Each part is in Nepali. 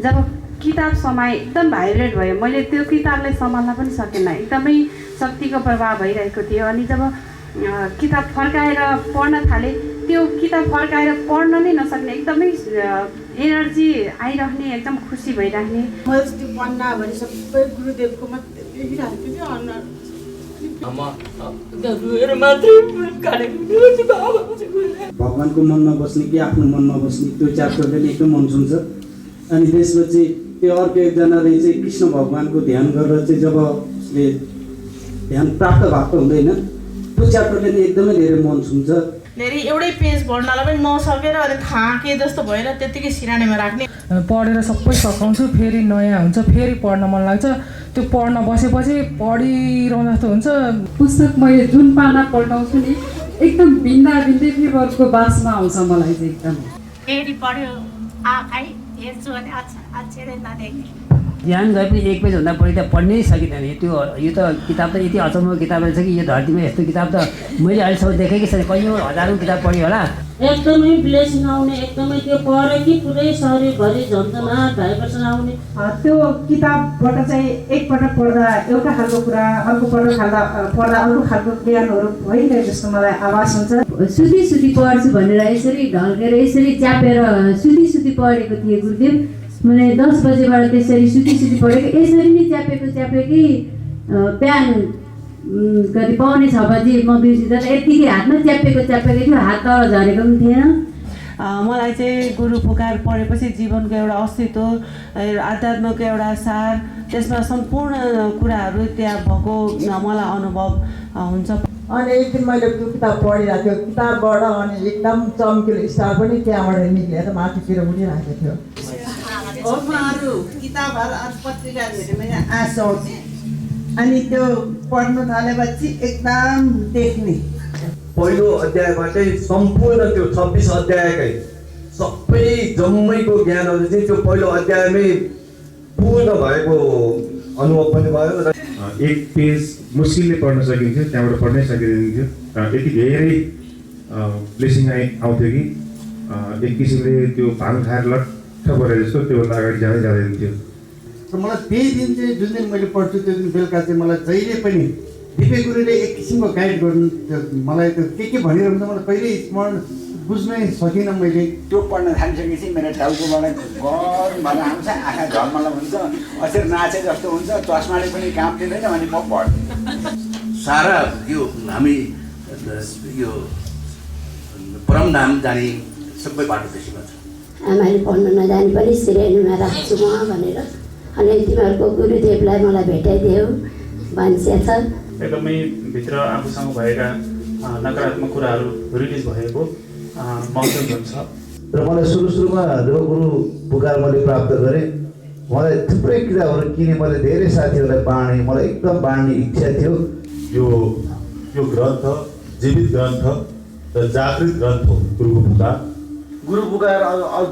जब किताब समय एकदम भाइब्रेट भयो, मैले त्यो किताबलाई सम्हाल्न पनि सकेन, एकदमै शक्तिको प्रभाव भइरहेको थियो। अनि जब किताब फर्काएर पढ्न थालेँ, त्यो किताब फर्काएर पढ्न नै नसक्ने, एकदमै एनर्जी आइरहने, एकदम खुसी भइराख्ने। मैले त्यो पन्नाभरि सबै गुरुदेवको मात्रै देखिरहेको थियो अनुहार। भगवानको मनमा बस्ने कि आफ्नो मनमा बस्ने त्यो च्याप्टरले नै एकदम मन छुन्छ। अनि त्यसपछि त्यो अर्को एकजनाले चाहिँ कृष्ण भगवानको ध्यान गरेर चाहिँ जब उसले ध्यान प्राप्त भएको हुँदैन, त्यो च्याप्टरले नै एकदमै धेरै मन छुन्छ। धेरै एउटै पेज पढ्नलाई पनि नसकेर अनि थाके जस्तो भएर त्यतिकै सिरानीमा राख्ने। पढेर सबै सकाउँछु, फेरि नयाँ हुन्छ, फेरि पढ्न मन लाग्छ। त्यो पढ्न बसेपछि पढिरहँ जस्तो हुन्छ। पुस्तक मैले जुन पाना पल्टाउँछु नि, एकदम भिन्दा भिन्दै फिभरको बासमा आउँछ मलाई चाहिँ एकदम। फेरि पढ्यो आँखै हेर्छु भने अक्षरै नदेख्ने। ध्यान गरे पनि एक पेजभन्दा बढी त पढ्नै सकिँदैन। यो त किताब त यति अचम्मको किताब रहेछ कि यो धरतीमा यस्तो किताब त मैले अहिलेसम्म देखेकै छैन। कैयौँ हजारौँ किताब पढेँ होला। एकदमै ब्लेसिङ आउने, एकदमै त्यो पढ्यो कि पुरै शरीरभरि झन्झना भाइब्रेसन आउने। त्यो किताबबाट चाहिँ एकपटक पढ्दा एउटा खालको कुरा, अर्को पटक पढ्दा अर्को खालको ज्ञानहरू भइरहेको जस्तो मलाई आवाज हुन्छ। सुती पढ्छु भनेर यसरी ढल्केर यसरी च्यापेर सुती पढेको थिएँ गुरुदेव। मैले 10 बजेबाट त्यसरी सुती पढेको, यसरी नै च्यापेकै बिहान कति 6:45 बजी म बिर्सिँदा यतिकै हातमा च्यापेको थियो, हात तल झरेको पनि थिएन। मलाई चाहिँ गुरु पुकार पढेपछि जीवनको एउटा अस्तित्व, आध्यात्मको एउटा सार, त्यसमा सम्पूर्ण कुराहरू त्यहाँ भएको मलाई अनुभव हुन्छ। अनि एक दिन मैले त्यो किताब पढिरहेको थियो, किताबबाट अनि एकदम चम्किलो स्टार पनि त्यहाँबाट निक्लेर माथितिर उडिरहेको थियो। अरू किताबहरू अरू पत्रिकाहरू हेरेँ मैले आँसु आउँछ। अनि त्यो पढ्नु थालेपछि एकदम देख्ने। पहिलो अध्यायबाटै सम्पूर्ण त्यो 26 अध्यायकै सबै जम्मैको ज्ञानहरू चाहिँ त्यो पहिलो अध्यायमै पूर्ण भएको अनुभव पनि भयो। एक पेज मुस्किलले पढ्न सकिन्थ्यो, त्यहाँबाट पढ्नै सकिँदैन थियो। यति धेरै ब्लेसिङ आउँथ्यो कि एक किसिमले त्यो भाङ खाएर लट्ठ परे जस्तो त्योभन्दा अगाडि जाँदैन थियो। मलाई त्यही दिन चाहिँ जुन दिन मैले पढ्छु त्यो दिन बेलुका चाहिँ मलाई जहिले पनि दिपे गुरुले एक किसिमको गाइड गर्नु, मलाई त्यो के भनिरहन्छ मलाई कहिल्यै स्मरण बुझ्नै सकिनँ। मैले त्यो पढ्न थालिसकेपछि मेरो टाउकोबाट गरम भएर आउँछ, आँखा झलमल हुन्छ, अझै नाचे जस्तो हुन्छ, चस्माले पनि काम दिँदैन भने म पढ्छु। सारा यो हामी यो परमधाम जाने सबै बाटो त्यसैमा छ। आमाले पढ्न नजाने पनि सिरानीमा राख्छु म भनेर, अनि तिमीहरूको गुरुदेवलाई मलाई भेटाइदियो भन्छ। एकदमै भित्र आफूसँग भएका नकारात्मक कुराहरू रिलिज भएको महसुस हुन्छ। र मलाई सुरुमा जब गुरु पुकार मैले प्राप्त गरेँ, मलाई थुप्रै किताबहरू किने, मैले धेरै साथीहरूलाई बाँडेँ, मलाई एकदम बाँड्ने इच्छा थियो। यो ग्रन्थ जीवित ग्रन्थ र जागृत ग्रन्थ हो गुरुको पुकार। गुरु पुकार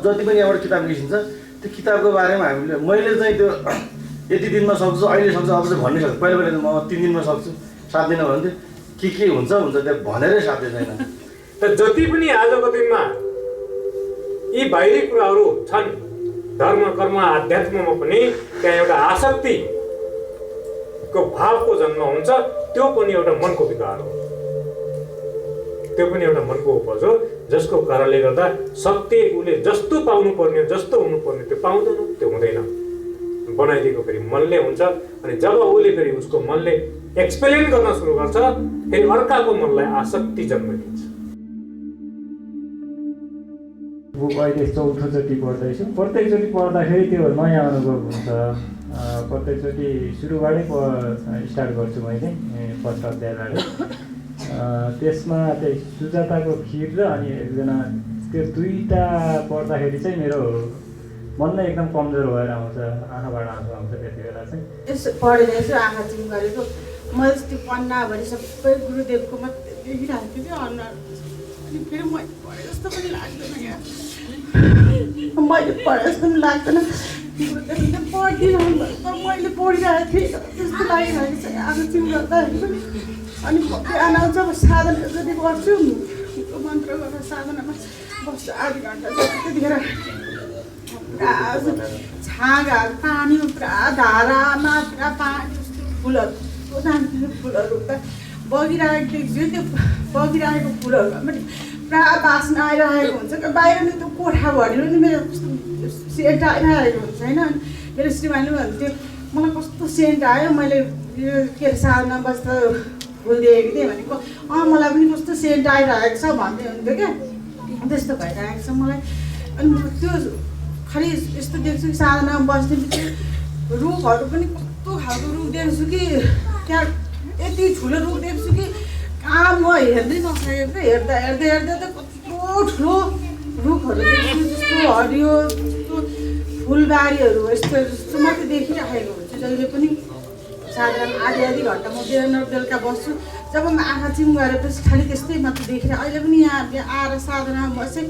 जति पनि एउटा किताब लेखिन्छ त्यो किताबको बारेमा मैले चाहिँ त्यो यति दिनमा सक्छु, अहिले सक्छु, अब चाहिँ भन्नै सक्छु। पहिला म 3 दिनमा सक्छु, 7 दिनमा भन्थेँ। के हुन्छ त्यो भनेरै साध्य छैन। त जति पनि आजको दिनमा यी बाहिरी कुराहरू छन्, धर्म कर्म आध्यात्ममा पनि त्यहाँ एउटा आसक्तिको भावको जन्म हुन्छ। त्यो पनि एउटा मनको विकार हो, त्यो पनि एउटा मनको उपज हो, जसको कारणले गर्दा शक्ति उसले जस्तो पाउनु पर्ने, जस्तो हुनुपर्ने त्यो पाउँदैन, त्यो हुँदैन। बनाइदिएको फेरि मनले हुन्छ। अनि जब उसले फेरि उसको मनले एक्सप्लेन गर्न सुरु गर्छ, फेरि अर्काको मनलाई आसक्ति जन्मिन्छ। बुक अहिले 4थोचोटि पढ्दैछु। प्रत्येकचोटि पढ्दाखेरि त्यो नयाँ अनुभव हुन्छ। प्रत्येकचोटि सुरुबाटै स्टार्ट गर्छु मैले, फर्स्ट अध्यायबाट। त्यसमा चाहिँ सुजाताको खिर र अनि एकजना, त्यो दुईवटा पढ्दाखेरि चाहिँ मेरो मन नै एकदम कमजोर भएर आउँछ, आँखाबाट आँसु आउँछ। त्यति बेला चाहिँ यसो पढेर यसो आँखा चिम गरेको, मैले त्यो पन्नाभरि सबै गुरुदेवको मात्रै देखिरहेको थियो अनुहार। अनि फेरि मैले पढे जस्तो पनि लाग्दैन क्या, मैले पढे जस्तो पनि लाग्दैन। गुरुदेवले पढिदिनु तर मैले पढिरहेको थिएँ जस्तो लागिरहेको छ आँखा चिम गर्दाखेरि पनि। अनि बिहान आउँछ, अब साधना जति गर्छु, मन्त्र गरेर साधनामा बस्छु 8 घन्टा। त्यतिखेर हाँगाहरू पानीमा पुरा धारामा पुरा पानी जस्तो फुलहरू सानो फुलहरू त बगिरहेको देख्छु। त्यो बगिरहेको फुलहरूमा पनि पुरा बास्ना आइरहेको हुन्छ। बाहिर नि त्यो कोठाभरिमा नि मेरो कस्तो सेन्ट आइरहेको हुन्छ होइन। मेरो श्रीमानले भन्थ्यो मलाई कस्तो सेन्ट आयो, मैले यो के अरे सालमा बस्दा फुल देखेको थिएँ भनेको मलाई पनि कस्तो सेन्ट आइरहेको छ भन्दै हुन्थ्यो क्या। त्यस्तो भइरहेको छ मलाई। अनि त्यो खालि यस्तो देख्छु कि साधनामा बस्ने बित्तिकै रुखहरू पनि कस्तो खालको रुख देख्छु कि त्यहाँ यति ठुलो रुख देख्छु कि कहाँ म हेर्दै नसकेको क्या। हेर्दा हेर्दै हेर्दै त कस्तो ठुलो रुखहरू देख्छु, जस्तो हरियो जस्तो फुलबारीहरू यस्तो जस्तो मात्रै देखिराखेको हुन्छु जहिले पनि। साधारण आधी घन्टा म बिहान बेलुका बस्छु। जब म आँखा चिम गरेपछि खालि त्यस्तै मात्रै देखिरहेको। अहिले पनि यहाँ आएर साधनामा बसेँ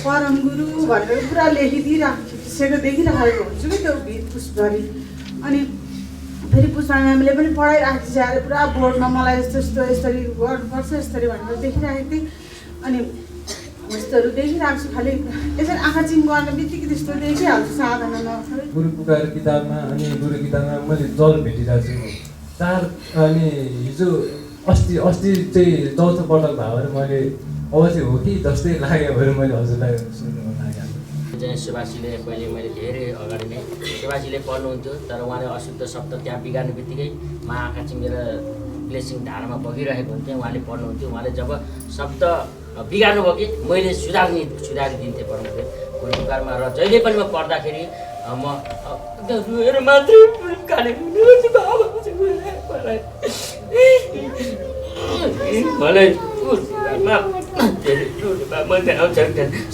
परम गुरु भनेर पुरा लेखिदिइराखेको देखिराखेको हुन्छु कि त्यो पुष्पभरि। अनि फेरि पुष्पा म्यामले पनि पढाइराखेको छ अरे पुरा बोर्डमा मलाई यस्तो यस्तो यसरी गर्नुपर्छ यसरी भनेर देखिराखेको थिएँ। अनि यस्तोहरू देखिरहेको छु। खालि यसरी आँखा चिम गर्ने बित्तिकै त्यस्तो देखिहाल्छु साधनामा। गुरु पुकार किताबमा अनि गुरु किताबमा मैले जल भेटिरहेको छु 4। अनि हिजो अस्ति चाहिँ चौथो पटक भयो भने मैले अवश्य हो कि जस्तै लाग्यो भने मैले हजुरलाई सुन्नु मन लाग्यो। चाहिँ सुभाषीले पहिले मैले धेरै अगाडि नै सुभाषीले पढ्नुहुन्थ्यो, तर उहाँले अशुद्ध शब्द त्यहाँ बिगार्ने बित्तिकै म आँखा चिमेर ब्लेसिङ धारामा बगिरहेको हुन्थेँ। उहाँले पढ्नुहुन्थ्यो। उहाँले जब शब्द बिगार्नुभयो कि मैले सुधारिदिन्थेँ परमले गुरुपुकारमा। र जहिले पनि म पढ्दाखेरि म रुएर मात्रै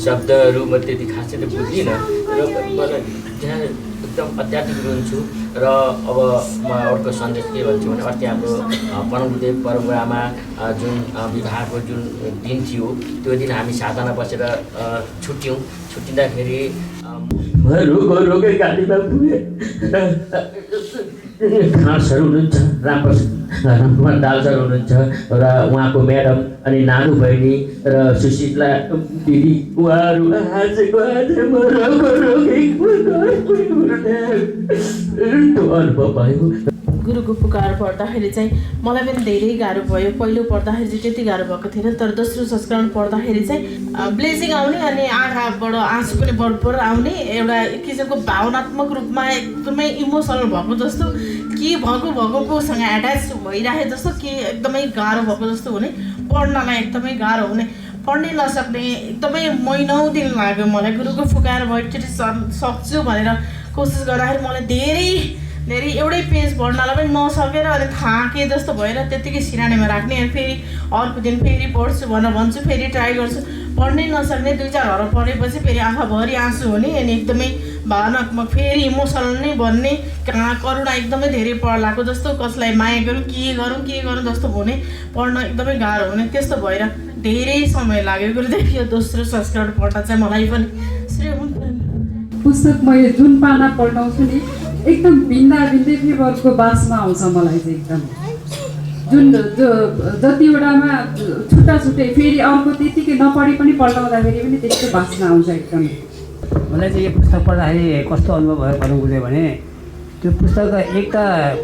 शब्दहरू म त्यति खासै त बुझ्दिनँ र मलाई त्यहाँ एकदम अत्याधिक रुन्छु। र अब म अर्को सन्देश के भन्छु भने अस्ति हाम्रो परमदेव परम्परामा जुन विवाहको जुन दिन थियो त्यो दिन हामी साधना बसेर छुट्यौँ। छुट्टिँदाखेरि म रोगै गाडीमा पुगेँ। खासहरू हुनुहुन्छ, रामकुमार दालसर हुनुहुन्छ र उहाँको म्याडम अनि नानु बहिनी र सुशीला दिदी उहाँहरू अनुभव भयो। गुरुको पुकार पढ्दाखेरि चाहिँ मलाई पनि धेरै गाह्रो भयो। पहिलो पढ्दाखेरि चाहिँ त्यति गाह्रो भएको थिएन, तर दोस्रो संस्करण पढ्दाखेरि चाहिँ ब्लेसिङ आउने अनि आँखाबाट आँसु पनि बढ आउने, एउटा एक किसिमको भावनात्मक रूपमा एकदमै इमोसनल भएको जस्तो के भएकोसँग एट्याच भइराखे जस्तो के एकदमै गाह्रो भएको जस्तो हुने, पढ्नलाई एकदमै गाह्रो हुने, पढ्नै नसक्ने एकदमै महिनौँ दिन लाग्यो मलाई। गुरुको पुकार म एकचोटि सक्छु भनेर कोसिस गर्दाखेरि मलाई धेरै एउटै पेज पढ्नलाई पनि नसकेर अनि थाकेँ जस्तो भएर त्यत्तिकै सिरानीमा राख्ने। अनि फेरि अर्को दिन फेरि पढ्छु भनेर भन्छु, फेरि ट्राई गर्छु, पढ्नै नसक्ने। 2-4 हरा पढेपछि फेरि आँखाभरि आँसु हुने अनि एकदमै भावनात्मक फेरि इमोसनल नै बन्ने, करुणा एकदमै धेरै पढ्लाको जस्तो, कसलाई माया गरौँ के गरौँ जस्तो हुने, पढ्न एकदमै गाह्रो हुने। त्यस्तो भएर धेरै समय लाग्यो गुरुदेव यो दोस्रो संस्करण पढ्न चाहिँ मलाई पनि। पुस्तक मैले जुन पाना पल्टाउँछु नि एकदम भिन्दै फिभरको बासमा आउँछ मलाई चाहिँ एकदम। जुन जतिवटामा छुट्टै फेरि अर्को त्यतिकै नपढी पनि पल्टाउँदाखेरि पनि त्यस्तो बासना आउँछ एकदम। मलाई चाहिँ यो पुस्तक पढ्दाखेरि कस्तो अनुभव भयो भन्नु भने त्यो पुस्तक एक त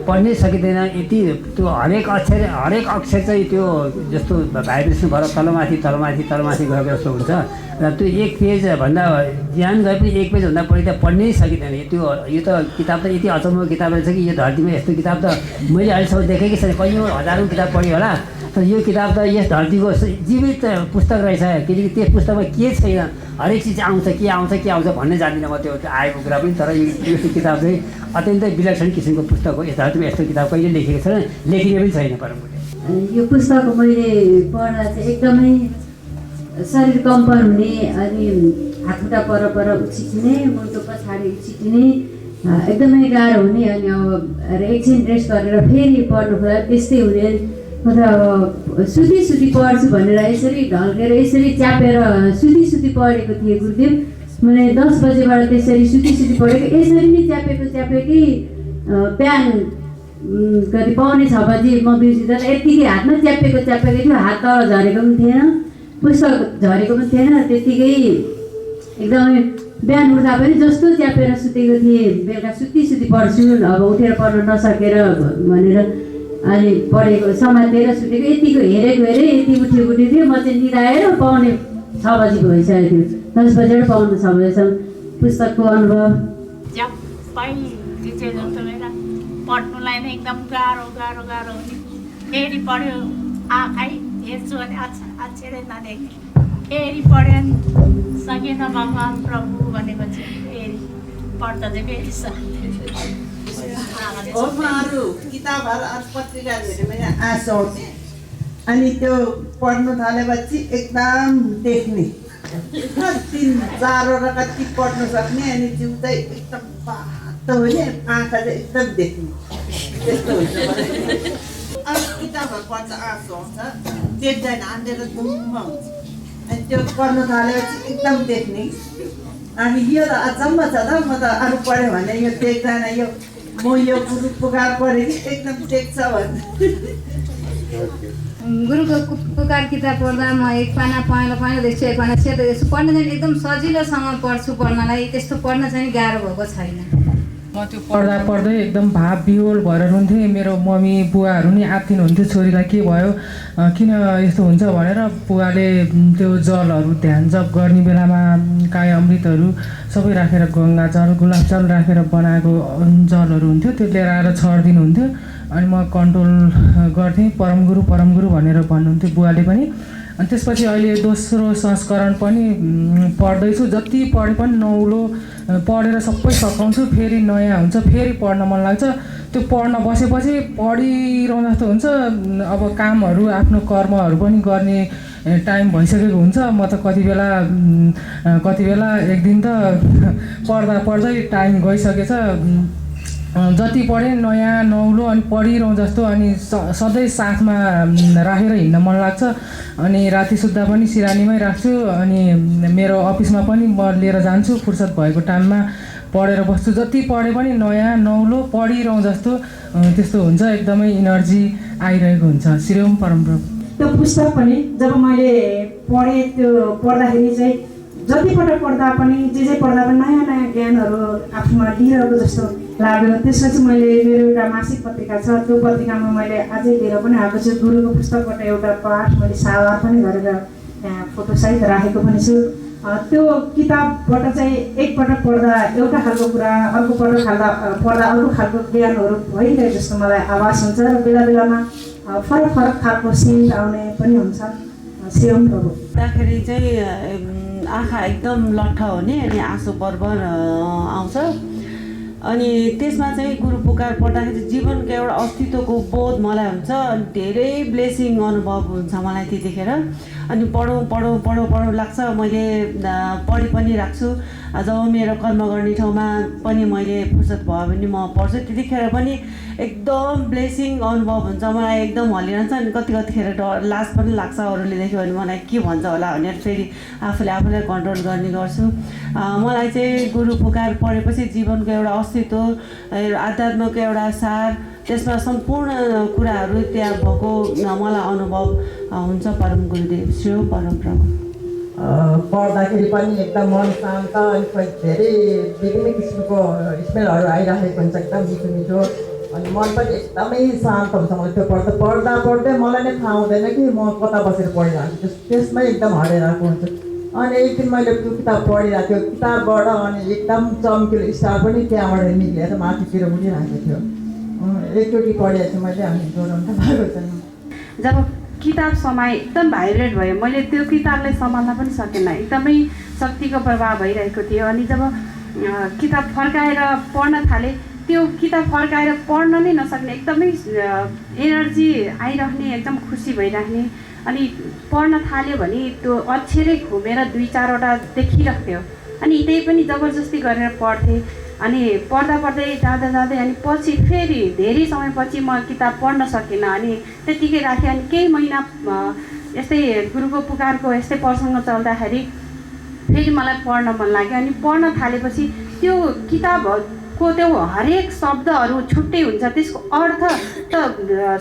पढ्नै सकिँदैन यति, त्यो हरेक अक्षर चाहिँ त्यो जस्तो भाइब्रेसन भएर तलमाथि गएको जस्तो हुन्छ। र त्यो एक पेजभन्दा ज्ञान गए पनि एक पेजभन्दा बढी त पढ्नै सकिँदैन। यो त किताब त यति अचम्मको किताब रहेछ कि यो धरतीमा यस्तो किताब त मैले अहिलेसम्म देखेकै छैन। कैयौँ हजारौँ किताब पढेँ होला, तर यो किताब त यस धरतीको जीवित पुस्तक रहेछ। किनकि त्यस पुस्तकमा के छैन, हरेक चिज के आउँछ भन्ने जान्दिनँ म त्यो आएको कुरा पनि। तर यो किताब चाहिँ अत्यन्तै विलक्षण किसिमको पुस्तक हो। यस धरतीमा यस्तो किताब कहिले लेखेको छैन, लेखिने पनि छैन परमले। यो पुस्तक मैले पढ्दा चाहिँ एकदमै शरीर कम्पन हुने अनि हातखुट्टा पर उछिट्ने, मुन्टो पछाडि उछिट्ने, एकदमै गाह्रो हुने। अनि अब एकछिन रेस्ट गरेर फेरि पढ्नु खोज्दा त्यस्तै हुने। मतलब सुती पढ्छु भनेर यसरी ढल्केर यसरी च्यापेर सुती पढेको थिएँ गुरुदेव। मैले 10 बजेबाट त्यसरी सुती पढेको, यसरी नै च्यापेकै बिहान कति 5:45 बजी म बिर्सिँदा यत्तिकै हातमा च्यापेको थियो। हात तल झरेको पनि थिएन, पुस्तक झरेको पनि थिएन, त्यत्तिकै एकदमै बिहान उठ्दा पनि जस्तो च्यापेर सुतेको थिएँ बेलुका सुती पढ्छु अब उठेर पढ्न नसकेर भनेर अनि पढेको समातेर सुतेको यतिको हेरेको यति उठेको थियो म चाहिँ निदाएर पाउने 6 बजी भइसकेको थियो 10 बजेर पाउनु 6 बजेसम्म पुस्तकको अनुभव पढ्नुलाई नै एकदम गाह्रो हुने फेरि पढ्यो आँखै हेर्छु भने अक्षरै नदेख्ने फेरि पढ्यो नि सकेन भगवान् प्रभु भनेपछि फेरि पढ्दा चाहिँ फेरि अरू किताबहरू अरू पत्रिकाहरू हेऱ्यो भने आँसु आउँथ्यो अनि त्यो पढ्नु थालेपछि एकदम देख्ने 3-4 कति पढ्नु सक्ने अनि जिउ चाहिँ एकदम बाटो हुने आँखा चाहिँ एकदम देख्ने त्यस्तो हुन्छ अरू किताबहरू पढ्दा आँसु आउँछ देख्दैन आँधेर गुम्म हुन्छ अनि त्यो पढ्नु थालेपछि एकदम देख्ने अनि यो त अचम्म छ त म त अरू पढ्यो भने यो देख्दैन यो म यो गुरु पुकार पढेँ कि एकदम देख्छ भन्ने गुरुको पुकार किताब पढ्दा म एक पाना पहेँलो देख्छु एक पाना सेतो देख्छु पढ्न चाहिँ एकदम सजिलोसँग पढ्छु पढ्नलाई त्यस्तो पढ्न चाहिँ गाह्रो भएको छैन म त्यो पढ्दै एकदम भाव विह्वल भएर रुन्थेँ मेरो मम्मी बुवाहरू नि आत्तिनु हुन्थ्यो छोरीलाई के भयो किन यस्तो हुन्छ भनेर बुवाले त्यो जलहरू ध्यान जप गर्ने बेलामा काय अमृतहरू सबै राखेर गङ्गाजल गुलाबजल राखेर बनाएको जलहरू हुन्थ्यो त्यो लिएर आएर छर्दिनुहुन्थ्यो अनि म कन्ट्रोल गर्थेँ परमगुरु भनेर भन्नुहुन्थ्यो बुवाले पनि अनि त्यसपछि अहिले दोस्रो संस्करण पनि पढ्दैछु जति पढे पनि नौलो पढेर सबै सकाउँछु फेरि नयाँ हुन्छ फेरि पढ्न मन लाग्छ त्यो पढ्न बसेपछि पढिरहँ जस्तो हुन्छ अब कामहरू आफ्नो कर्महरू पनि गर्ने टाइम भइसकेको हुन्छ म त कति बेला एक दिन त पढ्दै टाइम गइसकेछ जति पढेँ नयाँ नौलो अनि पढिरहँ जस्तो अनि सधैँ साथमा राखेर हिँड्न मन लाग्छ अनि राति सुत्दा पनि सिरानीमै राख्छु अनि मेरो अफिसमा पनि म लिएर जान्छु फुर्सद भएको टाइममा पढेर बस्छु जति पढे पनि नयाँ नौलो पढिरहँ जस्तो त्यस्तो हुन्छ एकदमै इनर्जी आइरहेको हुन्छ श्रीओम परमप्रभु त्यो पुस्तक पनि जब मैले पढेँ त्यो पढ्दाखेरि चाहिँ जतिपटक पढ्दा पनि जे पढ्दा पनि नयाँ ज्ञानहरू आफूमा लिइरहेको जस्तो लाग्यो त्यसपछि मैले मेरो एउटा मासिक पत्रिका छ त्यो पत्रिकामा मैले अझै लिएर पनि आएको छु गुरुको पुस्तकबाट एउटा पाठ मैले सावार पनि गरेर त्यहाँ फोटोसहित राखेको पनि छु त्यो किताबबाट चाहिँ एकपटक पढ्दा एउटा खालको कुरा अर्को पटक पढ्दा अर्को खालको ज्ञानहरू भइरहेको जस्तो मलाई आभास हुन्छ र बेला फरक खालको सिन आउने पनि हुन्छ श्रीओम प्रभु पढ्दाखेरि चाहिँ आँखा एकदम लट्ठ हुने अनि आँसु बरबर आउँछ अनि त्यसमा चाहिँ गुरु पुकार पढ्दाखेरि जीवनको एउटा अस्तित्वको बोध मलाई हुन्छ अनि धेरै ब्लेसिङ अनुभव हुन्छ मलाई त्यतिखेर अनि पढौँ लाग्छ मैले पढि पनि राख्छु जब मेरो कर्म गर्ने ठाउँमा पनि मैले फुर्सद भयो भने म पढ्छु त्यतिखेर पनि एकदम ब्लेसिङ अनुभव हुन्छ मलाई एकदम हल्लिरहन्छ अनि कतिखेर डर लाज पनि लाग्छ अरूले देख्यो भने मलाई के भन्छ होला भनेर फेरि आफूलाई कन्ट्रोल गर्ने गर्छु मलाई चाहिँ गुरु पुकार पढेपछि जीवनको एउटा अस्तित्व आध्यात्मको एउटा सार त्यसमा सम्पूर्ण कुराहरू त्यहाँ भएको मलाई अनुभव हुन्छ परम गुरुदेव श्री परम प्रभु पढ्दाखेरि पनि एकदम मन शान्त अनि धेरै विभिन्न किसिमको स्मेलहरू आइरहेको हुन्छ एकदम मिठो अनि मन पनि एकदमै शान्त हुन्छ मलाई त्यो पढ्दै मलाई नै थाहा हुँदैन कि म कता बसेर पढिरहेको छु त्यसमै एकदम हराइरहेको हुन्छ अनि एक दिन मैले त्यो किताब पढिरहेको थियो किताबबाट अनि एकदम चम्किलो स्टार पनि त्यहाँबाट निक्लेर माथितिर उडिरहेको थियो एकचोटि पढेको छु मैले अनि जोडाउनु त भएको छैन जब किताब समय एकदम भाइब्रेट भयो मैले त्यो किताबलाई सम्हाल्न पनि सकेन एकदमै शक्तिको प्रभाव भइरहेको थियो अनि जब किताब फर्काएर पढ्न थालेँ त्यो किताब फर्काएर पढ्न नै नसक्ने एकदमै एनर्जी आइरहने एकदम खुसी भइराख्ने अनि पढ्न थाल्यो भने त्यो अक्षरै घुमेर 2-4वटा देखिरहेको अनि त्यही पनि जबरजस्ती गरेर पढ्थेँ अनि पढ्दै जाँदै अनि पछि फेरि धेरै समयपछि म किताब पढ्न सकिनँ अनि त्यतिकै राखेँ अनि केही महिना यस्तै गुरुको पुकारको यस्तै प्रसङ्ग चल्दाखेरि फेरि मलाई पढ्न मन लाग्यो अनि पढ्न थालेपछि त्यो किताबको त्यो हरेक शब्दहरू छुट्टै हुन्छ त्यसको अर्थ त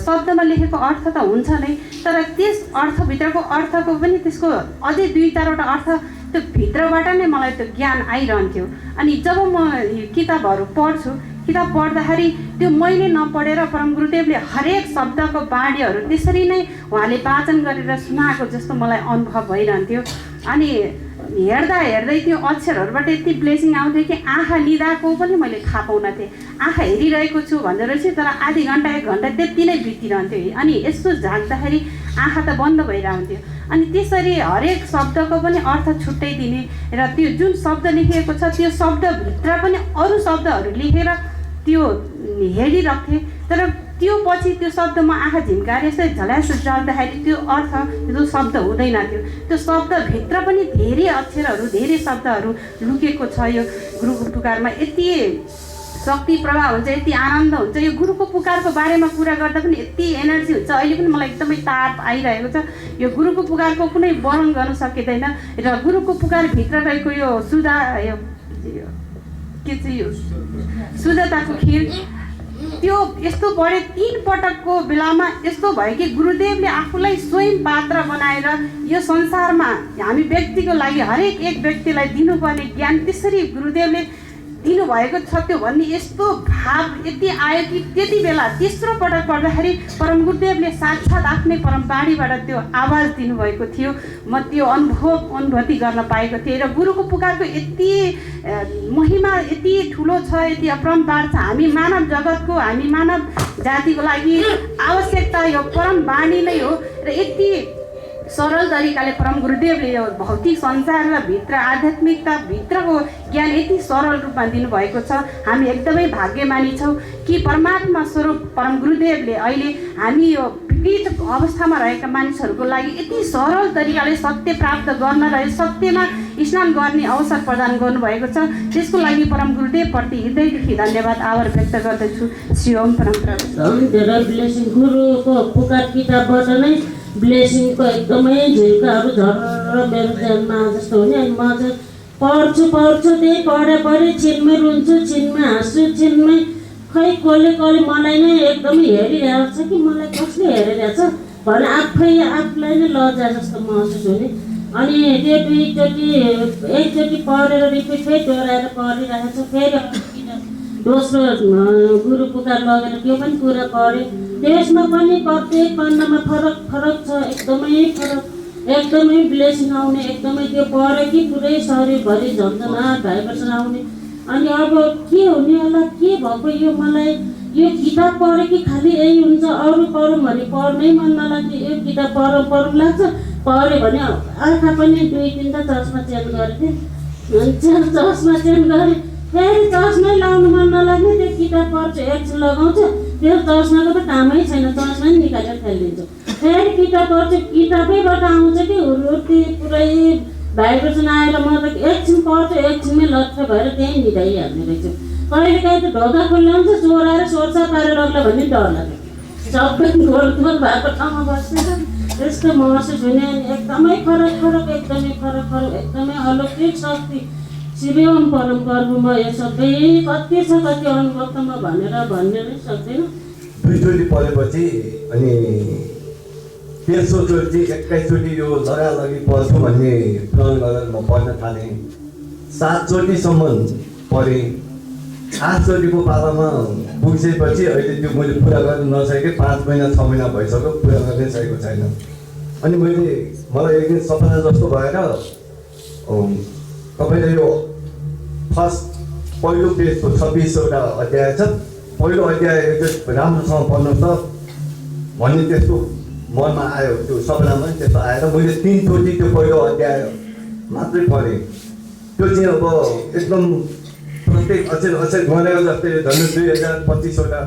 शब्दमा लेखेको अर्थ त हुन्छ नै तर त्यस अर्थभित्रको अर्थको पनि त्यसको अझै 2-4वटा अर्थ त्यो भित्रबाट नै मलाई त्यो ज्ञान आइरहन्थ्यो। अनि जब म किताबहरू पढ्छु, किताब पढ्दाखेरि त्यो मैले नपढेर परम गुरुदेवले हरेक शब्दको बाणीहरू त्यसरी नै उहाँले वाचन गरेर सुनाएको जस्तो मलाई अनुभव भइरहन्थ्यो। अनि हेर्दा हेर्दै त्यो अक्षरहरूबाट यति ब्लेसिङ आउँथ्यो कि आँखा निदाएको पनि मैले थाहा पाउन थिएँ। आँखा हेरिरहेको छु भन्दै रहेछु, तर आधी घन्टा 1 घन्टा त्यति नै बितिरहन्थ्यो। अनि यसो झाँक्दाखेरि आँखा त बन्द भइरहन्थ्यो। अनि त्यसरी हरेक शब्दको पनि अर्थ छुट्टै दिने र त्यो जुन शब्द लेखिएको छ त्यो शब्दभित्र पनि अरू शब्दहरू लेखेर त्यो हेरिरहेको थिएँ। तर त्यो पछि त्यो शब्दमा आँखा झिम्काएर यसरी झल्यास जल्दाखेरि त्यो अर्थ त्यो शब्द हुँदैन थियो। त्यो शब्दभित्र पनि धेरै अक्षरहरू धेरै शब्दहरू लुकेको छ। यो गुरुको पुकारमा यति शक्ति प्रभाव हुन्छ, यति आनन्द हुन्छ। यो गुरुको पुकारको बारेमा कुरा गर्दा पनि यति एनर्जी हुन्छ। अहिले पनि मलाई एकदमै ताप आइरहेको छ। यो गुरुको पुकारको कुनै वर्णन गर्न सकिँदैन। र गुरुको पुकारभित्र रहेको यो सुधा यो के चाहिँ यो शुद्धताको खिर त्यो यस्तो बढे 3 पटकको बेलामा यस्तो भयो कि गुरुदेवले आफूलाई स्वयं पात्र बनाएर यो संसारमा हामी व्यक्तिको लागि हरेक एक व्यक्तिलाई दिनुपर्ने ज्ञान त्यसरी गुरुदेवले दिनुभएको छ। त्यो भन्ने यस्तो भाव यति आयो कि त्यति बेला तेस्रो पटक पढ्दाखेरि परम गुरुदेवले साक्षात् आफ्नै परम बाणीबाट त्यो आवाज दिनुभएको थियो। म त्यो अनुभूति गर्न पाएको थिएँ। र गुरुको पुकारको यति महिमा यति ठुलो छ, यति अपरम्पार छ। हामी मानव जगतको, हामी मानव जातिको लागि आवश्यकता यो परम बाणी नै हो। र यति सरल तरिकाले परम गुरुदेवले यो भौतिक संसार र भित्र आध्यात्मिकता भित्रको ज्ञान यति सरल रूपमा दिनुभएको छ। हामी एकदमै भाग्यमानी छौँ कि परमात्मा स्वरूप परम गुरुदेवले अहिले हामी यो विविध अवस्थामा रहेका मानिसहरूको लागि यति सरल तरिकाले सत्य प्राप्त गर्न र सत्यमा स्नान गर्ने अवसर प्रदान गर्नुभएको छ। त्यसको लागि परम गुरुदेवप्रति हृदयदेखि धन्यवाद आभार व्यक्त गर्दछु। श्री ओम परम ब्लेसिङ गुरुको पुकार किताबबाट नै ब्लेसिङको एकदमै झिल्काहरू झरेर मेरो ज्यानमा जस्तो हुने। अनि म चाहिँ पढ्छु त्यही पढे छिनमै रुन्छु, छिनमै हाँस्छु, छिनमै खै कसले मलाई नै एकदमै हेरिरहेको छ कि मलाई कसले हेरिरहेछ भने आफूलाई नै लज्जा जस्तो महसुस हुने। अनि त्यो एकचोटि पढेर रिपिट फेरि दोहोऱ्याएर पढिरहेको छ। फेरि दोस्रो गुरु पुकार लगेर त्यो पनि कुरा पढेँ। त्यसमा पनि प्रत्येक पन्नामा फरक छ, एकदमै फरक, एकदमै ब्लेसिङ आउने, एकदमै त्यो पढ्यो कि पुरै शरीरभरि झन्झनाट भाइब्रेसन आउने। अनि अब के हुने होला, के भएको यो मलाई यो किताब पढ्यो कि खालि यही हुन्छ, अरू पढौँ भने पढ्नै मन नलाग्थ्यो। यो किताब पढौँ लाग्छ, पढ्यो भने आँखा पनि 2-3 चस्मा चेन्ज गरेको थिएँ। चस्मा चेन्ज गरेँ, फेरि चस्मै लाउनु मन नलाग्ने। त्यो किताब पढ्छु, एकछिन लगाउँछु, त्यो चस्माको त कामै छैन, चस्मै निकालेर फालिदिन्छु। फेरि किताब पढ्छु, किताबैबाट आउँछ कि हुर्ती पुरै भाइब्रेसन आएर म त एकछिन पढ्छु, एकछिनमै लट्ठ भएर त्यहीँ निधाइहाल्ने रहेछु। कहिलेकाहीँ त ढोका खुल्लाउँछ, चोराएर सोर्सा पारेर लग्ला भन्ने डर लाग्यो। सबै गोलगोल भएको ठाउँमा बस्छ, त्यस्तो महसुस हुने। अनि एकदमै फरक, एकदमै फरक, एकदमै अलौकिक शक्ति। श्री ओम परम प्रभुमा यो सबै कति छ, कति अनुभव त म भन्ने नै सक्दैन। 2 चोटि पढेपछि अनि तेस्रोचोटि 21 चोटि यो लगालगी पढ्छु भन्ने प्रण गरेर म पढ्न थालेँ। 7 चोटिसम्म पढेँ। 8 चोटिको पालामा पुगिसकेपछि अहिले त्यो मैले पुरा गर्न नसकेँ। 5 महिना 6 महिना भइसक्यो, पुरा गर्नै सकेको छैन। अनि मलाई एक दिन सपना जस्तो भएर तपाईँले यो पहिलो पेजको 26वटा अध्याय छ, पहिलो अध्याय राम्रोसँग पढ्नुहोस् त भन्ने त्यस्तो मनमा आयो। त्यो सपनामा पनि त्यस्तो आएर मैले 3 चोटि त्यो पहिलो अध्याय मात्रै पढेँ। त्यो चाहिँ अब एकदम प्रत्येक अक्षर गनेको जस्तै झन् 2025वटा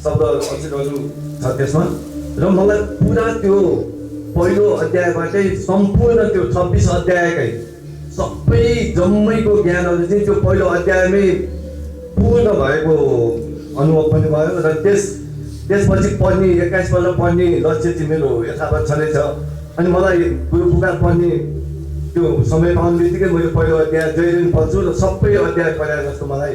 शब्द अक्षरहरू छ त्यसमा। र मलाई पुरा त्यो पहिलो अध्यायबाटै सम्पूर्ण त्यो 26 अध्यायकै सबै जम्मैको ज्ञानहरू चाहिँ त्यो पहिलो अध्यायमै पूर्ण भएको अनुभव पनि भयो। र त्यसपछि पढ्ने 21 पल्ट पढ्ने लक्ष्य चाहिँ मेरो यथावत छँदैछ। अनि मलाई गुरु पुकार पढ्ने त्यो समय पाउने बित्तिकै मैले पहिलो अध्याय जहिले पनि पढ्छु र सबै अध्याय पढाए जस्तो मलाई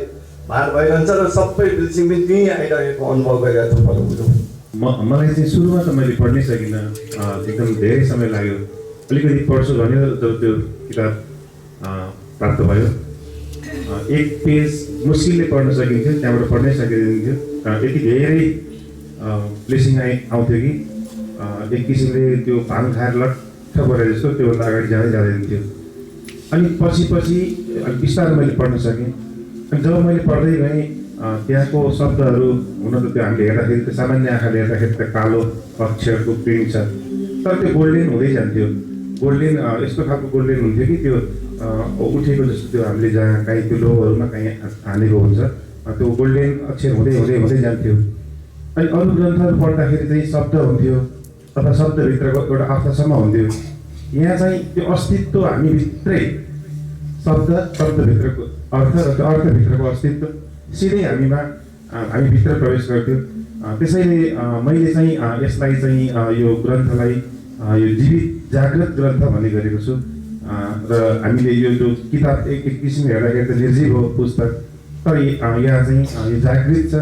भार भइरहन्छ र सबै ब्लेसिङ पनि त्यहीँ आइरहेको अनुभव गरिरहेको छु। मलाई चाहिँ सुरुमा त मैले पढ्नै सकिनँ, एकदम धेरै समय लाग्यो। अलिकति पढ्छु भन्यो जब त्यो किताब प्राप्त भयो। एक पेज मुस्किलले पढ्न सकिन्थ्यो, त्यहाँबाट पढ्नै सकिँदैन थियो। यति धेरै ब्लेसिङ आउँथ्यो कि एक किसिमले त्यो भाङ खाएर लट्ठ परे जस्तो त्योभन्दा अगाडि जाँदैन थियो। अनि पछि बिस्तारै मैले पढ्न सकेँ। अनि जब मैले पढ्दै गएँ त्यहाँको शब्दहरू हुन त त्यो हामीले हेर्दाखेरि त्यो सामान्य आँखाले हेर्दाखेरि त कालो अक्षरको प्रिन्ट छ, तर त्यो गोल्डेन हुँदै जान्थ्यो। गोल्डेन यस्तो खालको गोल्डेन हुन्थ्यो कि त्यो उठेको जस्तो त्यो हामीले जहाँ काहीँ त्यो लोहहरूमा काहीँ हानेको हुन्छ त्यो गोल्डेन अक्षर हुँदै हुँदै हुँदै जान्थ्यो। अनि अरू ग्रन्थहरू पढ्दाखेरि चाहिँ शब्द हुन्थ्यो अथवा शब्दभित्रको एउटा अर्थसम्म हुन्थ्यो। यहाँ चाहिँ त्यो अस्तित्व हामीभित्रै शब्दभित्रको अर्थ र त्यो अर्थभित्रको अस्तित्व सिधै हामीभित्र प्रवेश गर्थ्यो। त्यसैले मैले चाहिँ यसलाई चाहिँ यो ग्रन्थलाई यो जीवित जागृत ग्रन्थ भन्ने गरेको छु। र हामीले यो जो किताब एक किसिमले हेर्दाखेरि त निर्जीव हो पुस्तक, तर यहाँ चाहिँ यो जागृत छ,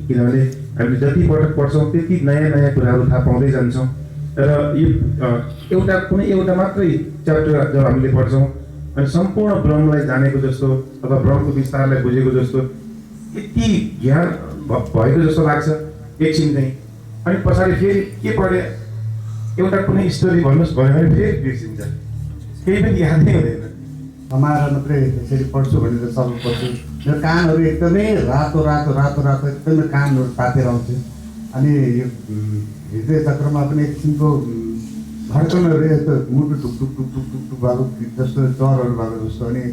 किनभने हामीले जति पटक पढ्छौँ त्यति नयाँ नयाँ कुराहरू थाहा पाउँदै जान्छौँ। र यो कुनै एउटा मात्रै च्याप्टर जब हामीले पढ्छौँ अनि सम्पूर्ण ब्रह्मलाई जानेको जस्तो अथवा ब्रह्मको विस्तारलाई बुझेको जस्तो यति ज्ञान भएको जस्तो लाग्छ एकछिन चाहिँ। अनि पछाडि फेरि के पढे एउटा कुनै स्टोरी भन्नुहोस् भयो भने फेरि बिर्सिन्छ, केही पनि यादै हुँदैन। हमारा मात्रै यसरी पढ्छु भनेर सब पढ्छु। मेरो कानहरू एकदमै रातो रातो रातो रातो एकदमै कानहरू तातेर आउँथ्यो। अनि यो हृदय चक्रमा पनि एक किसिमको धड्कनहरू यस्तो मुटु टुक टुक टुक टुक टुक टुक भएको जस्तो डरहरू भएको जस्तो। अनि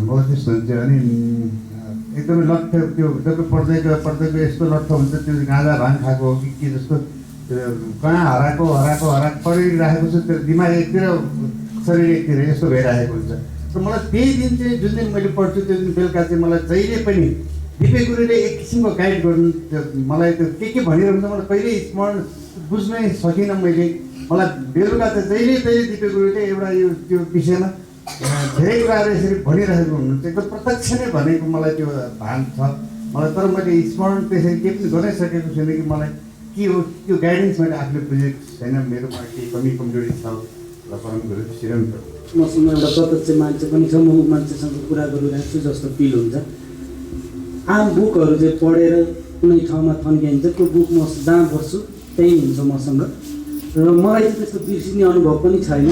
मलाई त्यस्तो हुन्थ्यो। अनि एकदमै लट्ठ त्यो जब पढ्दै गयो यस्तो लट्ठ हुन्छ त्यो गाँजा भाङ खाएको हो कि के जस्तो कहाँ हराएको पढिराखेको छु। त्यो दिमाग एकतिर शरीर एकतिर यस्तो भइरहेको हुन्छ। र मलाई त्यही दिन चाहिँ जुन दिन मैले पढ्छु त्यो दिन बेलुका चाहिँ मलाई जहिले पनि दिपे गुरुले एक किसिमको गाइड गर्नु मलाई त्यो के भनिरहन्छ मलाई कहिल्यै स्मरण बुझ्नै सकिनँ मैले। मलाई बेलुका चाहिँ जहिले दिपे गुरुले एउटा यो त्यो विषयमा धेरै कुराहरू यसरी भनिरहेको हुनुहुन्छ। एकदम प्रत्यक्ष नै भनेको मलाई त्यो भान छ मलाई। तर मैले स्मरण त्यसरी केही पनि गर्नै सकेको छैन कि मलाई के हो त्यो गाइडेन्स मैले आफूले बुझेको छैन। मेरोमा केही कमी कमजोरी छ र परम गुरु श्रीरन्त मसँग एउटा प्रत्यक्ष मान्छे पनि छ, म मान्छेसँग कुरा गरिरहेको छु जस्तो फिल हुन्छ। आम बुकहरू चाहिँ पढेर कुनै ठाउँमा थन्किन्छ त्यो बुक म जहाँ बस्छु त्यही हुन्छ मसँग। र मलाई चाहिँ त्यस्तो बिर्सिने अनुभव पनि छैन।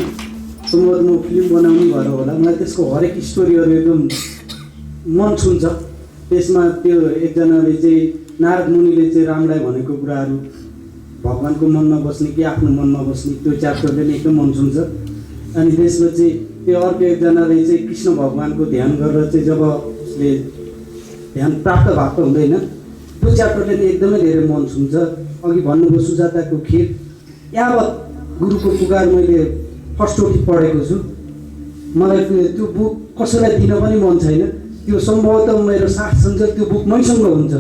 सम्भवतः म फिल्म बनाउने भएर होला मलाई त्यसको हरेक स्टोरीहरू एकदम मन छुन्छ। त्यसमा त्यो एकजनाले चाहिँ नारद मुनिले चाहिँ रामलाई भनेको कुराहरू भगवान्को मनमा बस्ने कि आफ्नो मनमा बस्ने त्यो च्याप्टरले नै एकदम मन छुन्छ। अनि त्यसपछि त्यो अर्को एकजनाले चाहिँ कृष्ण भगवान्को ध्यान गरेर चाहिँ जब उसले ध्यान प्राप्त भएको हुँदैन त्यो च्याप्टरले नै एकदमै धेरै मन छुन्छ। अघि भन्नुभयो सुजाताको खीर, यावत गुरुको पुकार मैले फर्स्टचोटि पढेको छु। मलाई त्यो बुक कसैलाई दिन पनि मन छैन। त्यो सम्भवतः मेरो साथ सञ्चल त्यो बुक मैसँग हुन्छ।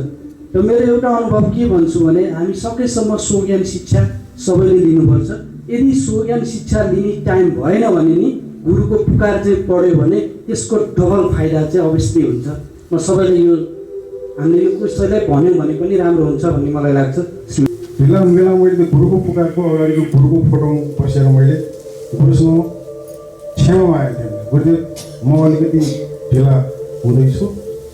र मेरो एउटा अनुभव के भन्छु भने हामी सकेसम्म स्वज्ञान शिक्षा सबैले लिनुपर्छ। यदि स्वज्ञान शिक्षा लिने टाइम भएन भने नि गुरुको पुकार चाहिँ पढ्यो भने त्यसको डबल फाइदा चाहिँ अवश्य हुन्छ। म सबैले यो हामीले यो कसैलाई भन्यो भने पनि राम्रो हुन्छ भन्ने मलाई लाग्छ। ढिला बेला मैले गुरुको पुकारको अगाडिको गुरुको फोटोमा बसेर मैले गुरुसँग क्षमा मागेको थिएँ। गुरुदेव म अलिकति ढिला हुँदैछु,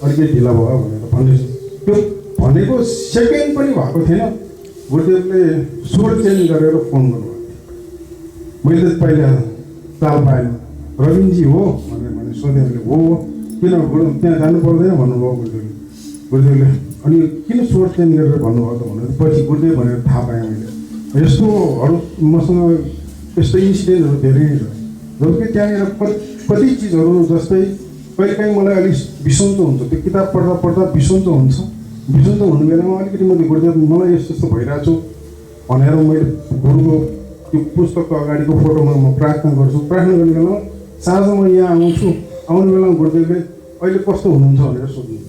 अलिकति ढिला भयो भनेर भन्दैछु। त्यो भनेको सेकेन्ड पनि भएको थिएन। गुरुदेवले स्वर चेन्ज गरेर फोन गर्नुभएको थियो। मैले त पहिला चाल पाएन। रविनजी हो भनेर सोधेँ मैले, हो किन त्यहाँ जानु पर्दैन भन्नुभयो गुरुदेवले। अनि किन स्वर चेन्ज गरेर भन्नुभयो त भनेर पछि गुरुदेव भनेर थाहा पाएँ मैले। यस्तोहरू मसँग यस्तो इन्सिडेन्टहरू धेरै नै छ। जबकि त्यहाँनिर कति चिजहरू जस्तै कहिलेकाहीँ मलाई अलिक बिसन्चो हुन्छ। त्यो किताब पढ्दा पढ्दा बिसन्चो हुन्छ। बिसन्चो हुने बेलामा अलिकति मैले गुरुदेव मलाई यस्तो यस्तो भइरहेको छु भनेर मैले गुरुको त्यो पुस्तकको अगाडिको फोटोमा म प्रार्थना गर्छु। प्रार्थना गर्ने बेलामा साँझ म यहाँ आउँछु, आउने बेलामा गुरुदेवले अहिले कस्तो हुनुहुन्छ भनेर सोध्नुहुन्छ।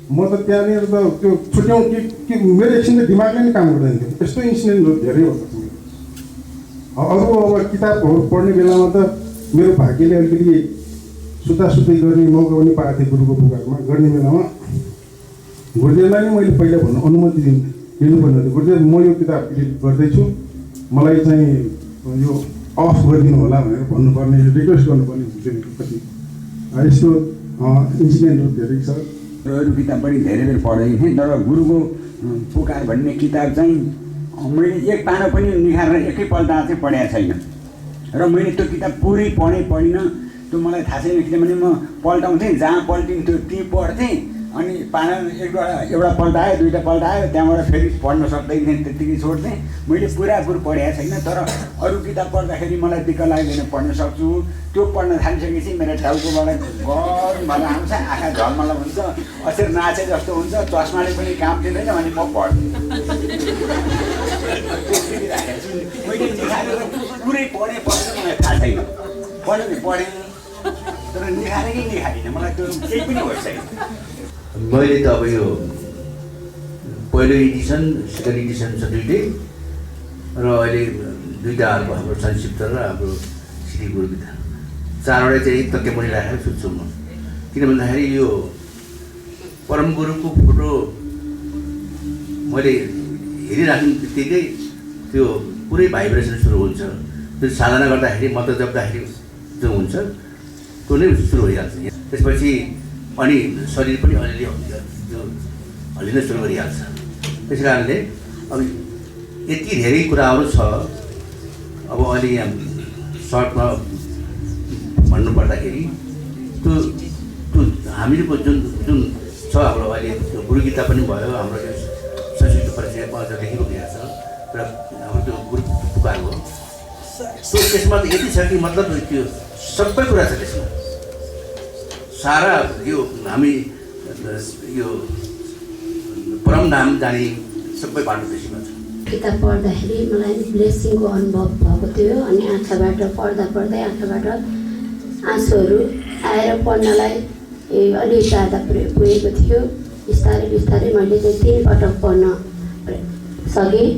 म त त्यहाँनिर त त्यो छुट्याउँ कि मेरो एकछिन त दिमागले नै काम गर्दैन थियो। यस्तो इन्सिडेन्टहरू धेरै भएको छ। अरू अब किताबहरू पढ्ने बेलामा त मेरो भाग्यले अलिकति सुतासुती गर्ने मौका पनि पाएको थिएँ। गुरुको पुकारमा गर्ने बेलामा गुरुदेवलाई नै मैले पहिला भन्नु अनुमति लिनुपर्ने थियो। गुरुदेव म यो किताब एडिट गर्दैछु, मलाई चाहिँ यो अफ गरिदिनु होला भनेर भन्नुपर्ने, रिक्वेस्ट गर्नुपर्ने हुन्थ्यो नि कति। यस्तो इन्सिडेन्टहरू धेरै छ। अरू किताब पनि धेरै बेर पढेको थिएँ, तर गुरुको पुकार भन्ने किताब चाहिँ मैले एक पाना पनि निखारेर एकैपल्ट चाहिँ पढेको छैन र मैले त्यो किताब पुरै पढिनँ। त्यो मलाई थाहा छैन, किनभने म पल्टाउँथेँ, जहाँ पल्टिन्थ्यो त्यहीँ पढ्थेँ, अनि पाना एउटा पल्ट आयो, दुईवटा पल्ट आयो, त्यहाँबाट फेरि पढ्न सक्दैन, त्यत्तिकै छोड्थेँ। मैले पुरापुर पढेको छैन, तर अरू किताब पढ्दाखेरि मलाई दिक्क लाग्दैन, पढ्न सक्छु। त्यो पढ्न थालिसकेपछि मेरो टाउकोबाट गरमबाट आउँछ, आँखा झलमल हुन्छ, अक्षर नाचे जस्तो हुन्छ, चस्माले पनि काम दिँदैन, अनि म पढ्छु। मैले निखारेर पुरै पढेँ मलाई थाहा छैन, पढेँ तर निखारेँ कि निखारिनँ, मलाई त्यो केही पनि भइसकेन। मैले त अब यो पहिलो एडिसन, सेकेन्ड एडिसन छ दुइटै, र अहिले दुईवटा हाम्रो संक्षिप्त र हाम्रो श्री गुरुविधा, चारवटा चाहिँ तथ्यमुनि राखेर सुत्छु म। किन भन्दाखेरि यो परम गुरुको फोटो मैले हेरिराख्ने बित्तिकै त्यो पुरै भाइब्रेसन सुरु हुन्छ। त्यो साधना गर्दाखेरि मन्त्र जप्दाखेरि जो हुन्छ त्यो नै सुरु भइहाल्छ। त्यसपछि अनि शरीर पनि अलिअलि त्यो हल्लिन सुरु गरिहाल्छ। त्यस कारणले अब यति धेरै कुराहरू छ। अब अहिले यहाँ सर्टमा भन्नुपर्दाखेरि त्यो हामीहरूको जुन छ हाम्रो अहिले त्यो गुरु गीता पनि भयो, हाम्रो यो संस्कृत परिचयमा अझ लेखिरहेको छ र हाम्रो त्यो गुरु पुकार हो। त्यो त्यसमा त यति छ कि मतलब त्यो सबै कुरा छ त्यसमा। सारा यो हामी यो परम धाम जाने सबै बाटो त्यसमा छ। किताब पढ्दाखेरि मलाई ब्लेसिङको अनुभव भएको थियो, अनि आँखाबाट पढ्दै आँखाबाट आँसुहरू आएर पढ्नलाई अलि ज्यादा पुगेको थियो। बिस्तारै मैले चाहिँ 3 पटक पढ्न सकेँ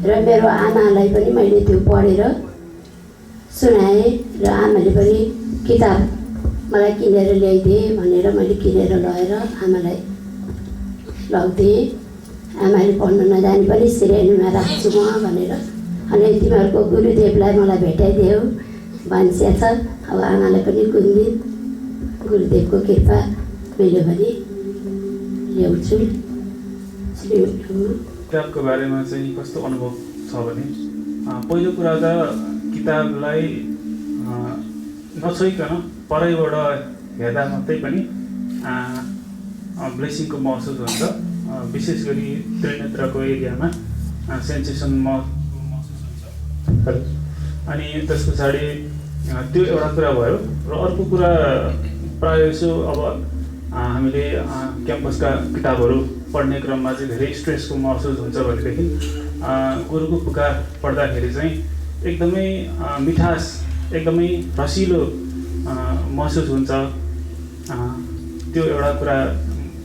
र मेरो आमालाई पनि मैले त्यो पढेर सुनाएँ र आमाले पनि किताब मलाई किनेर ल्याइदिए भनेर मैले किनेर लगेर आमालाई लगिदिएँ। आमाले पढ्न नजाने पनि श्रेणीमा राख्छु म भनेर, अनि तिमीहरूको गुरुदेवलाई मलाई भेटाइदियो भन्छ छ। अब आमालाई पनि कुन दिन गुरुदेवको कृपा मिल्यो भने ल्याउँछु। किताबको बारेमा चाहिँ कस्तो अनुभव छ भने, पहिलो कुरा त किताबलाई नछोइकन परैबाट हेर्दा मात्रै पनि ब्लेसिङको महसुस हुन्छ। विशेष गरी त्रिनेत्रको एरियामा सेन्सेसन महसुस हुन्छ। अनि त्यस पछाडि त्यो एउटा कुरा भयो र अर्को कुरा प्रायः जसो अब हामीले क्याम्पसका किताबहरू पढ्ने क्रममा चाहिँ धेरै स्ट्रेसको महसुस हुन्छ भनेदेखि गुरुको पुकार पढ्दाखेरि चाहिँ एकदमै मिठास, एकदमै रसिलो महसुस हुन्छ। त्यो एउटा कुरा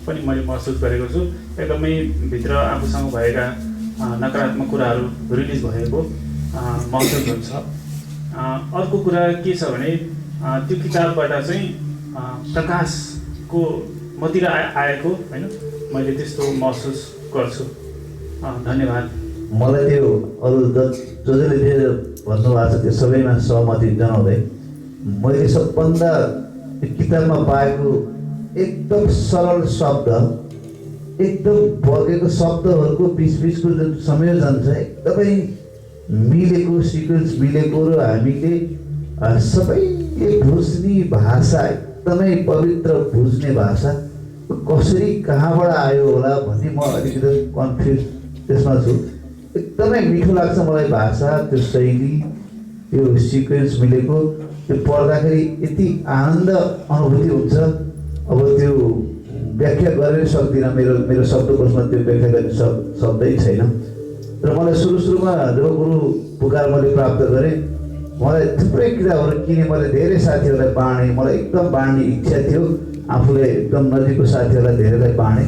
पनि मैले महसुस गरेको छु। एकदमै भित्र आफूसँग भएका नकारात्मक कुराहरू रिलिज भएको महसुस हुन्छ। अर्को कुरा के छ भने त्यो किताबबाट चाहिँ प्रकाशको मतिर आएको होइन, मैले त्यस्तो महसुस गर्छु। धन्यवाद। मलाई त्यो अरू जसले जे भन्नुभएको छ त्यो सबैमा सहमति जनाउँदै मैले सबभन्दा किताबमा पाएको एकदम सरल शब्द, एकदम बगेको शब्दहरूको बिचको जुन संयोजन छ एकदमै मिलेको, सिक्वेन्स मिलेको र हामीले सबैले बुझ्ने भाषा, एकदमै पवित्र बुझ्ने भाषा कसरी कहाँबाट आयो होला भन्ने म अलिकति कन्फ्युज त्यसमा छु। एकदमै मिठो लाग्छ मलाई भाषा, त्यो शैली, त्यो सिक्वेन्स मिलेको, त्यो पढ्दाखेरि यति आनन्द अनुभूति हुन्छ। अब त्यो व्याख्या गरेर सक्दिनँ, मेरो शब्दकोशमा त्यो व्याख्या गर्ने शब्दै छैन। र मलाई सुरुमा जब गुरु पुकार मैले प्राप्त गरेँ, मलाई थुप्रै किताबहरू किने, मैले धेरै साथीहरूलाई बाँडेँ, मलाई एकदम बाँड्ने इच्छा थियो। आफूले एकदम नजिकको साथीहरूलाई धेरैलाई बाँडेँ,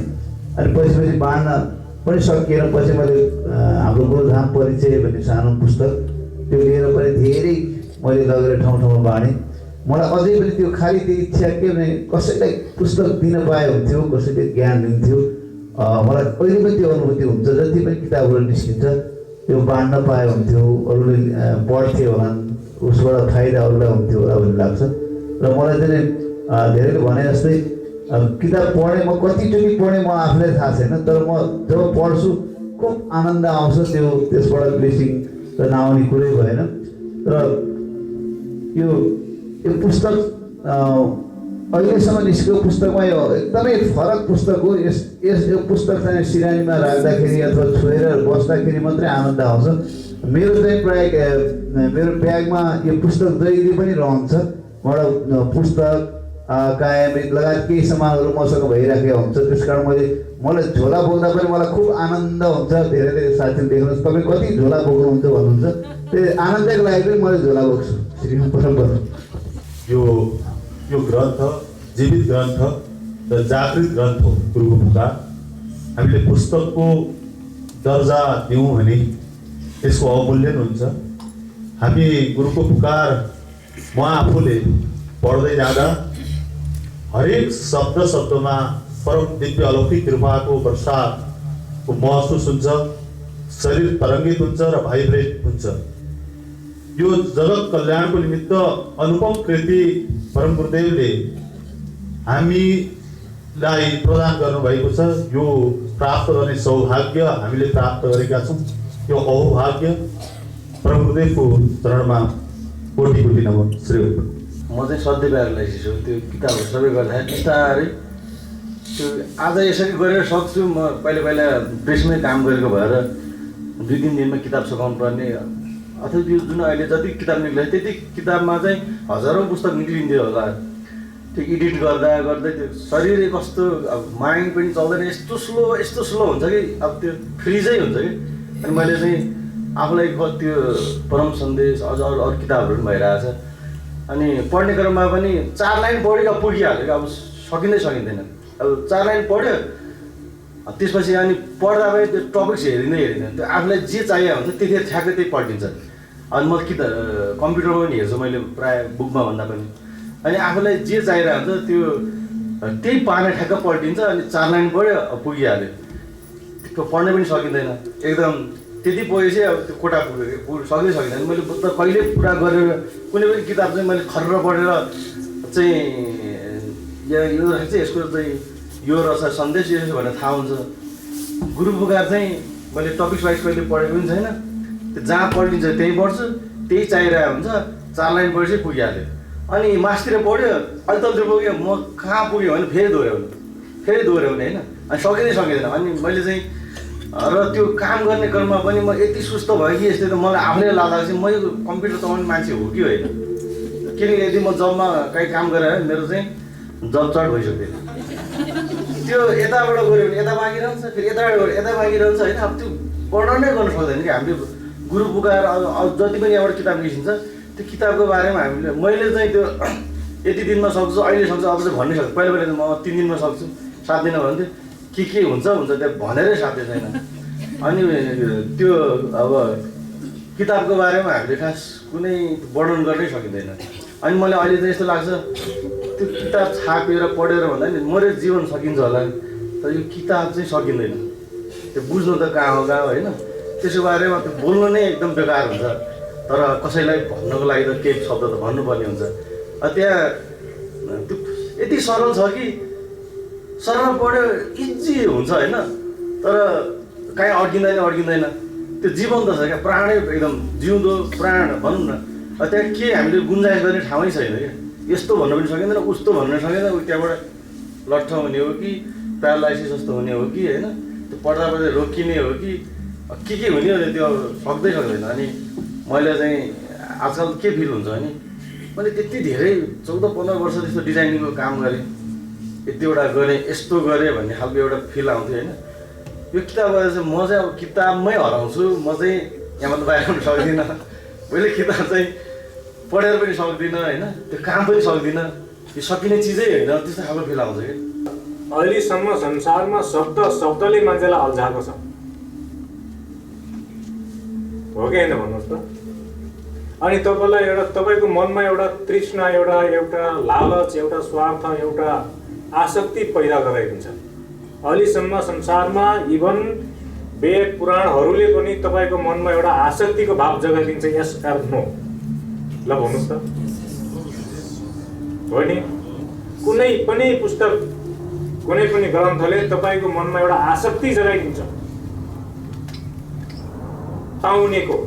अनि पछि बाँड्न पनि सकिएन। पछि मैले हाम्रो गुरुधाम परिचय भन्ने सानो पुस्तक त्यो लिएर पनि धेरै मैले लगेर ठाउँ बाँडेँ। मलाई अझै पनि त्यो खालि त्यो इच्छा के भने कसैलाई पुस्तक दिन पाए हुन्थ्यो, कसैले ज्ञान दिन्थ्यो। मलाई अहिले पनि त्यो अनुभूति हुन्छ, जति पनि किताबहरू निस्किन्छ त्यो बाँड्न पाए हुन्थ्यो, अरूले पढ्थे होला, उसबाट फाइदा अरूलाई हुन्थ्यो होला भन्ने लाग्छ। र मलाई चाहिँ धेरैले भने जस्तै किताब पढेँ म कतिचोटि पढेँ म आफूलाई थाहा छैन, तर म जब पढ्छु खुब आनन्द आउँछ, त्यो त्यसबाट ब्लेसिङ त नआउने कुरै भएन। र यो पुस्तक अहिलेसम्म निस्केको पुस्तकमा यो एकदमै फरक पुस्तक हो। यो पुस्तक चाहिँ सिरानीमा राख्दाखेरि अथवा छोएर बस्दाखेरि मात्रै आनन्द आउँछ। मेरो चाहिँ प्राय मेरो ब्यागमा यो पुस्तक जहिले पनि रहन्छ। मलाई पुस्तक कायम लगायत केही सामानहरू मसँग भइराखेको हुन्छ, त्यस कारण मलाई झोला बोक्दा पनि मलाई खुब आनन्द हुन्छ। धेरैले साथीले देख्नुहोस् तपाईँ कति झोला बोक्नुहुन्छ भन्नुहुन्छ, त्यो आनन्दको लागि पनि मैले झोला बोक्छु। श्रीमान परम्परा यो ग्रन्थ जीवित ग्रन्थ र जागृत ग्रन्थ हो गुरुको पुकार। हामीले पुस्तकको दर्जा दिउँ भने यसको अवमूल्यन हुन्छ। हामी गुरुको पुकार म आफूले पढ्दै जाँदा हरेक शब्दमा परम दिव्य अलौकिक कृपाको वर्षाको महसुस हुन्छ, शरीर तरङ्गित हुन्छ र भाइब्रेट हुन्छ। यो जगत कल्याणको निमित्त अनुपम कृति परम गुरुदेवले हामीलाई प्रदान गर्नुभएको छ। यो प्राप्त गर्ने सौभाग्य हामीले प्राप्त गरेका छौँ। यो अहोभाग्य परम गुरुदेवको चरणमा कोटि कोटि नमन श्री। म चाहिँ सधैँ ब्यागलाई छु त्यो किताबहरू सबै गर्दाखेरि बिस्तारै त्यो आज यसरी गरेर सक्छु। म पहिला प्रेसमै काम गरेको भएर 2-3 दिनमा किताब सघाउनु पर्ने, अथवा त्यो जुन अहिले जति किताब निक्ल्यो त्यति किताबमा चाहिँ हजारौँ पुस्तक निक्लिन्थ्यो होला। त्यो एडिट गर्दा त्यो शरीर कस्तो, अब माइन्ड पनि चल्दैन, यस्तो स्लो हुन्छ कि अब त्यो फ्रिजै हुन्छ कि। अनि मैले चाहिँ आफूलाई त्यो परम सन्देश अझ अरू किताबहरू पनि भइरहेछ। अनि पढ्ने क्रममा पनि 4 लाइन पढ्यो पुगिहाल्यो कि अब सकिँदैन। अब 4 लाइन पढ्यो त्यसपछि अनि पढ्दा पनि त्यो टपिक्स हेरिँदैन, त्यो आफूलाई जे चाहिएको हुन्छ त्यतिखेर ठ्याक्कै त्यही पल्टिन्छ। अनि म कम्प्युटरमा पनि हेर्छु मैले प्रायः बुकमा भन्दा पनि। अनि आफूलाई जे चाहिरहेको हुन्छ त्यो त्यही पार्ने ठ्याक्क पल्टिन्छ। अनि 4 लाइन पढ्यो पुगिहाल्यो, त्यो पढ्नै पनि सकिँदैन एकदम। त्यति पढेपछि अब त्यो कोटा सकिँदैन। मैले त कहिले पुरा गरेर कुनै पनि किताब चाहिँ मैले खर्र पढेर चाहिँ यो रहेछ यसको चाहिँ यो रहेछ सन्देश यसो भनेर थाहा हुन्छ। गुरु पुकार चाहिँ मैले टपिक्स वाइज कहिले पढेको पनि छैन। त्यो जहाँ पढिन्छ त्यहीँ पढ्छु, त्यही चाहिरहेको हुन्छ। 4 लाइन पढेपछि पुगिहाल्यो। अनि मासतिर पढ्यो अहिले तलतिर पुग्यो, म कहाँ पुग्यो भने फेरि दोहोऱ्याउने होइन। अनि सकिँदैन। अनि मैले चाहिँ र त्यो काम गर्ने क्रममा पनि म यति सुस्त भयो कि यस्तै त मलाई आफूले लाग्दा चाहिँ म यो कम्प्युटर चलाउने मान्छे हो कि होइन। किनकि यदि म जबमा कहीँ काम गरेर मेरो चाहिँ जब चढ भइसक्दैन। त्यो यताबाट गऱ्यो भने यता बाँकी रहन्छ, फेरि यताबाट गऱ्यो यता बाँकी रहन्छ होइन। अब त्यो वर्णन नै गर्न सक्दैन कि हामीले गुरु पुकार जति पनि यहाँबाट किताब निस्किन्छ त्यो किताबको बारेमा हामीले मैले चाहिँ त्यो यति दिनमा सक्छु, अहिले सक्छु, अब चाहिँ भन्नै सक्छु। पहिला म 3 दिनमा सक्छु, 7 दिनमा भन्थेँ। के हुन्छ त्यहाँ भनेरै साध्य छैन। अनि त्यो अब किताबको बारेमा हामीले खास कुनै वर्णन गर्नै सकिँदैन। अनि मलाई अहिले चाहिँ यस्तो लाग्छ त्यो किताब छापेर पढेर भन्दा नि मेरो जीवन सकिन्छ होला, तर यो किताब चाहिँ सकिँदैन। त्यो बुझ्नु त कहाँ हो होइन। त्यसको बारेमा त्यो बोल्नु नै एकदम बेकार हुन्छ। तर कसैलाई भन्नको लागि त केही शब्द त भन्नुपर्ने हुन्छ। त्यहाँ त्यो यति सरल छ कि सरल पढ्यो इजी हुन्छ होइन। तर काहीँ अड्किँदैन। त्यो जीवन त छ क्या, प्राणै एकदम जिउँदो प्राण भनौँ न। त्यहाँ के हामीले गुन्जाइस गर्ने ठाउँै छैन क्या। यस्तो भन्नु पनि सकिँदैन, उस्तो भन्नु सकिँदैन। त्यहाँबाट लट्ठ हुने हो कि प्यारालाइसिस जस्तो हुने हो कि होइन। त्यो पढ्दा रोकिने हो कि के हुने हो त्यो सक्दैन। अनि मैले चाहिँ आजकल के फिल हुन्छ भने मैले त्यति धेरै 14-15 वर्ष जस्तो डिजाइनिङको काम गरेँ, यतिवटा गरेँ, यस्तो गरेँ भन्ने खालको एउटा फिल आउँथ्यो होइन। यो किताबबाट चाहिँ म चाहिँ अब किताबमै हराउँछु। म चाहिँ यहाँबाट बाहिर पनि सक्दिनँ। मैले किताब चाहिँ पढेर पनि सक्दिनँ होइन, त्यो काम पनि सक्दिनँ। यो सकिने चिजै होइन, त्यस्तो खालको फिल आउँछ कि। अहिलेसम्म संसारमा शब्दले मान्छेलाई अल्झाएको छ, हो कि होइन भन्नुहोस् त। अनि तपाईँको मनमा एउटा तृष्णा, एउटा लालच, एउटा स्वार्थ, एउटा आसक्ति पैदा गराएको हुन्छ। अहिलेसम्म संसारमा इभन वेद पुराणहरूले पनि तपाईँको मनमा एउटा आसक्तिको भाव जगाइदिन्छ, यस अर नो। ल भन्नुहोस् त, हो नि। कुनै पनि पुस्तक कुनै पनि ग्रन्थले तपाईँको मनमा एउटा आसक्ति जगाइदिन्छ पाउनेको,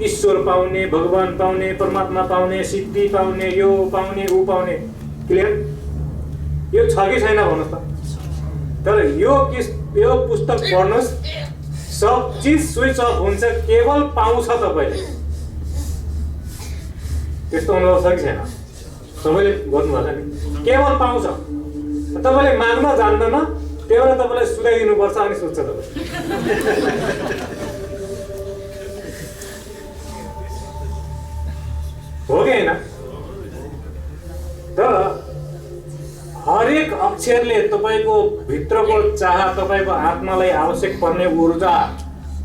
ईश्वर पाउने, भगवान पाउने, परमात्मा पाउने, सिद्धि पाउने, यो पाउने ऊ पाउने। क्लियर? यो छ कि छैन भन्नुहोस् त। तर यो पुस्तक पढ्नुहोस्, सब चिज स्विच अफ हुन्छ, केवल पाउँछ तपाईँले। त्यस्तो अनुभव छ कि छैन? सबैले गर्नुभएको छ नि, केवल पाउँछ। तपाईँले माग्न जान्दैन, त्यही भएर तपाईँलाई सुधाइदिनुपर्छ अनि सोध्छ तपाईँ। हो कि होइन? तर हरेक अक्षरले तपाईँको भित्रको चाह, तपाईँको आत्मालाई आवश्यक पर्ने ऊर्जा,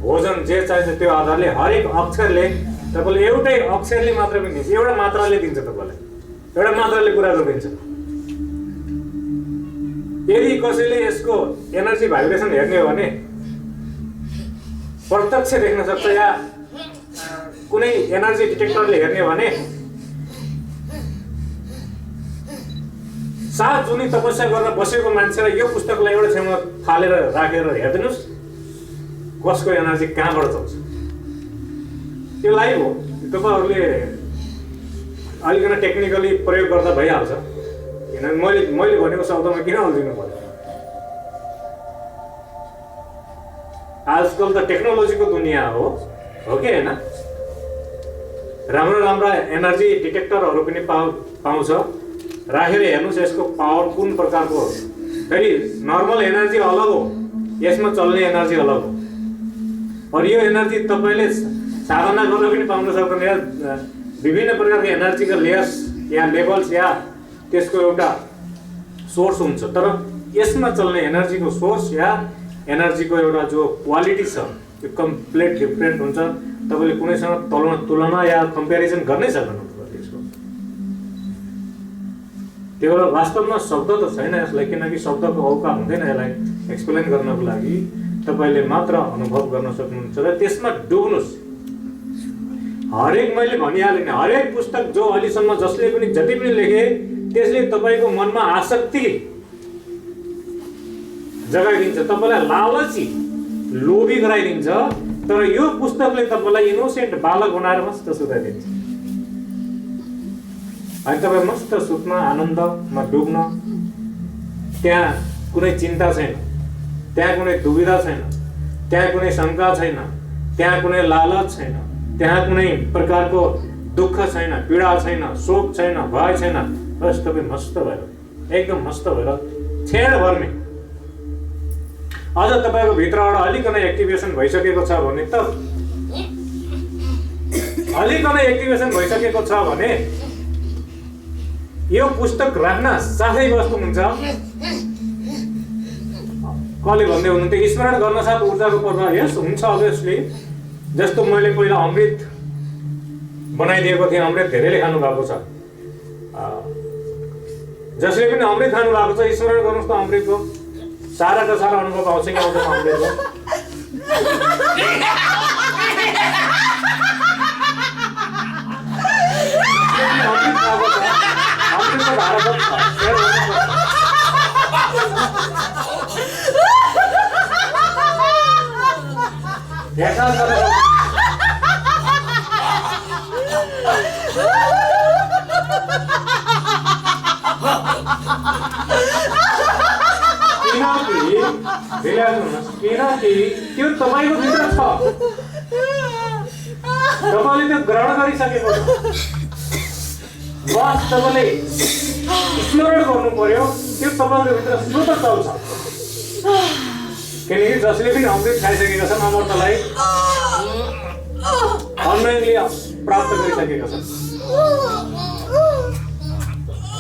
भोजन जे चाहिन्छ त्यो आधारले हरेक अक्षरले तपाईँले एउटै अक्षरले मात्र पनि दिन्छ, एउटा मात्राले दिन्छ तपाईँलाई, एउटा मात्राले कुरा गरिदिन्छ। यदि कसैले यसको एनर्जी भाइब्रेसन हेर्ने हो भने प्रत्यक्ष देख्न सक्छ, या कुनै एनर्जी डिटेक्टरले हेर्ने हो भने 7 जुनी तपस्या गरेर बसेको मान्छेलाई यो पुस्तकलाई एउटा छेउमा थालेर राखेर हेरिदिनुहोस् कसको एनर्जी कहाँबाट चल्छ। त्यो लाइभ हो, तपाईँहरूले अलिकति टेक्निकली प्रयोग गर्दा भइहाल्छ। किनभने मैले भनेको शब्दमा किन अल्झिनु पर्यो? आजकल त टेक्नोलोजीको दुनियाँ हो कि होइन? राम्रा एनर्जी डिटेक्टरहरू पनि पाउँछ, राखेर हेर्नुहोस् यसको पावर कुन प्रकारको हो। फेरि नर्मल एनर्जी अलग हो, यसमा चल्ने एनर्जी अलग हो। और यो एनर्जी तपाईँले साधना गरेर पनि पाउन सक्दैन। विभिन्न प्रकारको एनर्जीको लेयर्स या लेभल्स या त्यसको एउटा सोर्स हुन्छ, तर यसमा चल्ने एनर्जीको सोर्स या एनर्जीको एउटा जो क्वालिटी छ त्यो कम्प्लिट डिफरेन्ट हुन्छ। तपाईँले कुनैसँग तुलना या कम्पेरिजन गर्नै सक्नुहुन्न त्यसको। त्यो वास्तवमा शब्द त छैन यसलाई, किनकि शब्दको औकात हुँदैन यसलाई एक्सप्लेन गर्नको लागि। तपाईँले मात्र अनुभव गर्न सक्नुहुन्छ र त्यसमा डुब्नुहोस्। हरेक मैले भनिहालेँ नि, हरेक पुस्तक जो अहिलेसम्म जसले पनि जति पनि लेखे त्यसले तपाईँको मनमा आसक्ति जगाइदिन्छ, तपाईँलाई लालची लोभी गराइदिन्छ। तर यो पुस्तकले तपाईँलाई इनोसेन्ट बालक बनाएर मस्त सुताइदिन्छ। अनि तपाईँ मस्त सुत्न, आनन्दमा डुब्न, त्यहाँ कुनै चिन्ता छैन, त्यहाँ कुनै दुविधा छैन, त्यहाँ कुनै शङ्का छैन, त्यहाँ कुनै लालच छैन, त्यहाँ कुनै प्रकारको दुःख छैन, पीडा छैन, शोक छैन, भय छैन। बस तपाईँ मस्त भएर, एकदम मस्त भएर छेड भर्ने। अझ तपाईँको भित्रबाट अलिकन एक्टिभेसन भइसकेको छ भने त, अलिकन एक्टिभेसन भइसकेको छ भने यो पुस्तक राख्न साथै बस्नुहुन्छ। कसले भन्दै हुनुहुन्थ्यो स्मरण गर्न साथ ऊर्जाको प्रभाव? यस हुन्छ अभियसली। जस्तो मैले पहिला अमृत बनाइदिएको थिएँ, अमृत धेरैले खानु भएको छ। जसले पनि अमृत खानु भएको छ स्मरण गर्नुहोस् त अमृतको। साराका सारा अनुभव आउँछ कि आउँदैन अमृतको? अमृत खाएको छ, अमृतको धारा किनकि त्यो तपाईँको भित्र छ, तपाईँले त्यो ग्रहण गरिसकेको छ। बस तपाईँले स्मरण गर्नु पर्यो, त्यो तपाईँको भित्र स्वतः चल्छ। किनकि जसले पनि अमृत खाइसकेका छन् अमृतलाई अनलाइनले प्राप्त गरिसकेका छन्।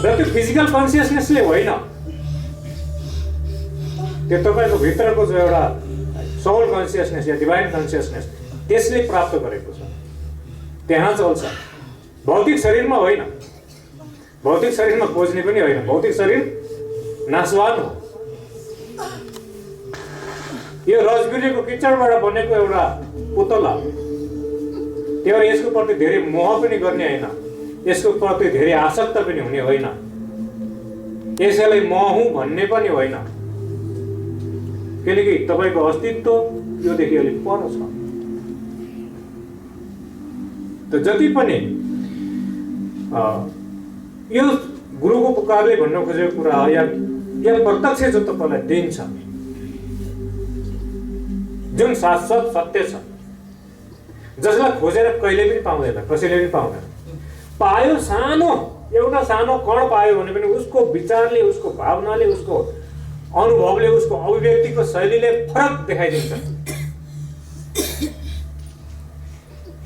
र त्यो फिजिकल कन्सियसनेसले होइन, त्यो तपाईँको भित्रको जो एउटा सोल कन्सियसनेस या डिभाइन कन्सियसनेस त्यसले प्राप्त गरेको छ, त्यहाँ चल्छ। भौतिक शरीरमा होइन, भौतिक शरीरमा खोज्ने पनि होइन। भौतिक शरीर नाशवान हो। यो रजगिरीको किचडबाट बनेको एउटा पुतला, त्यो यसको प्रति धेरै मोह पनि गर्ने होइन, यसको प्रति धेरै आसक्त पनि हुने होइन। यसैलाई म हुँ भन्ने पनि होइन, किनकि तपाईँको अस्तित्व योदेखि अलिक पर छ। त जति पनि यो गुरुको पुकारले भन्न खोजेको कुरा हो, या प्रत्यक्ष जो तपाईँलाई दिन्छ, जुन शाश्वत सत्य छ, जसलाई खोजेर कहिले पनि पाउँदैन, कसैले पनि पाउँदैन। पायो एउटा सानो कण पायो भने पनि उसको विचारले, उसको भावनाले, उसको अनुभवले, उसको अभिव्यक्तिको शैलीले फरक देखाइदिन्छ।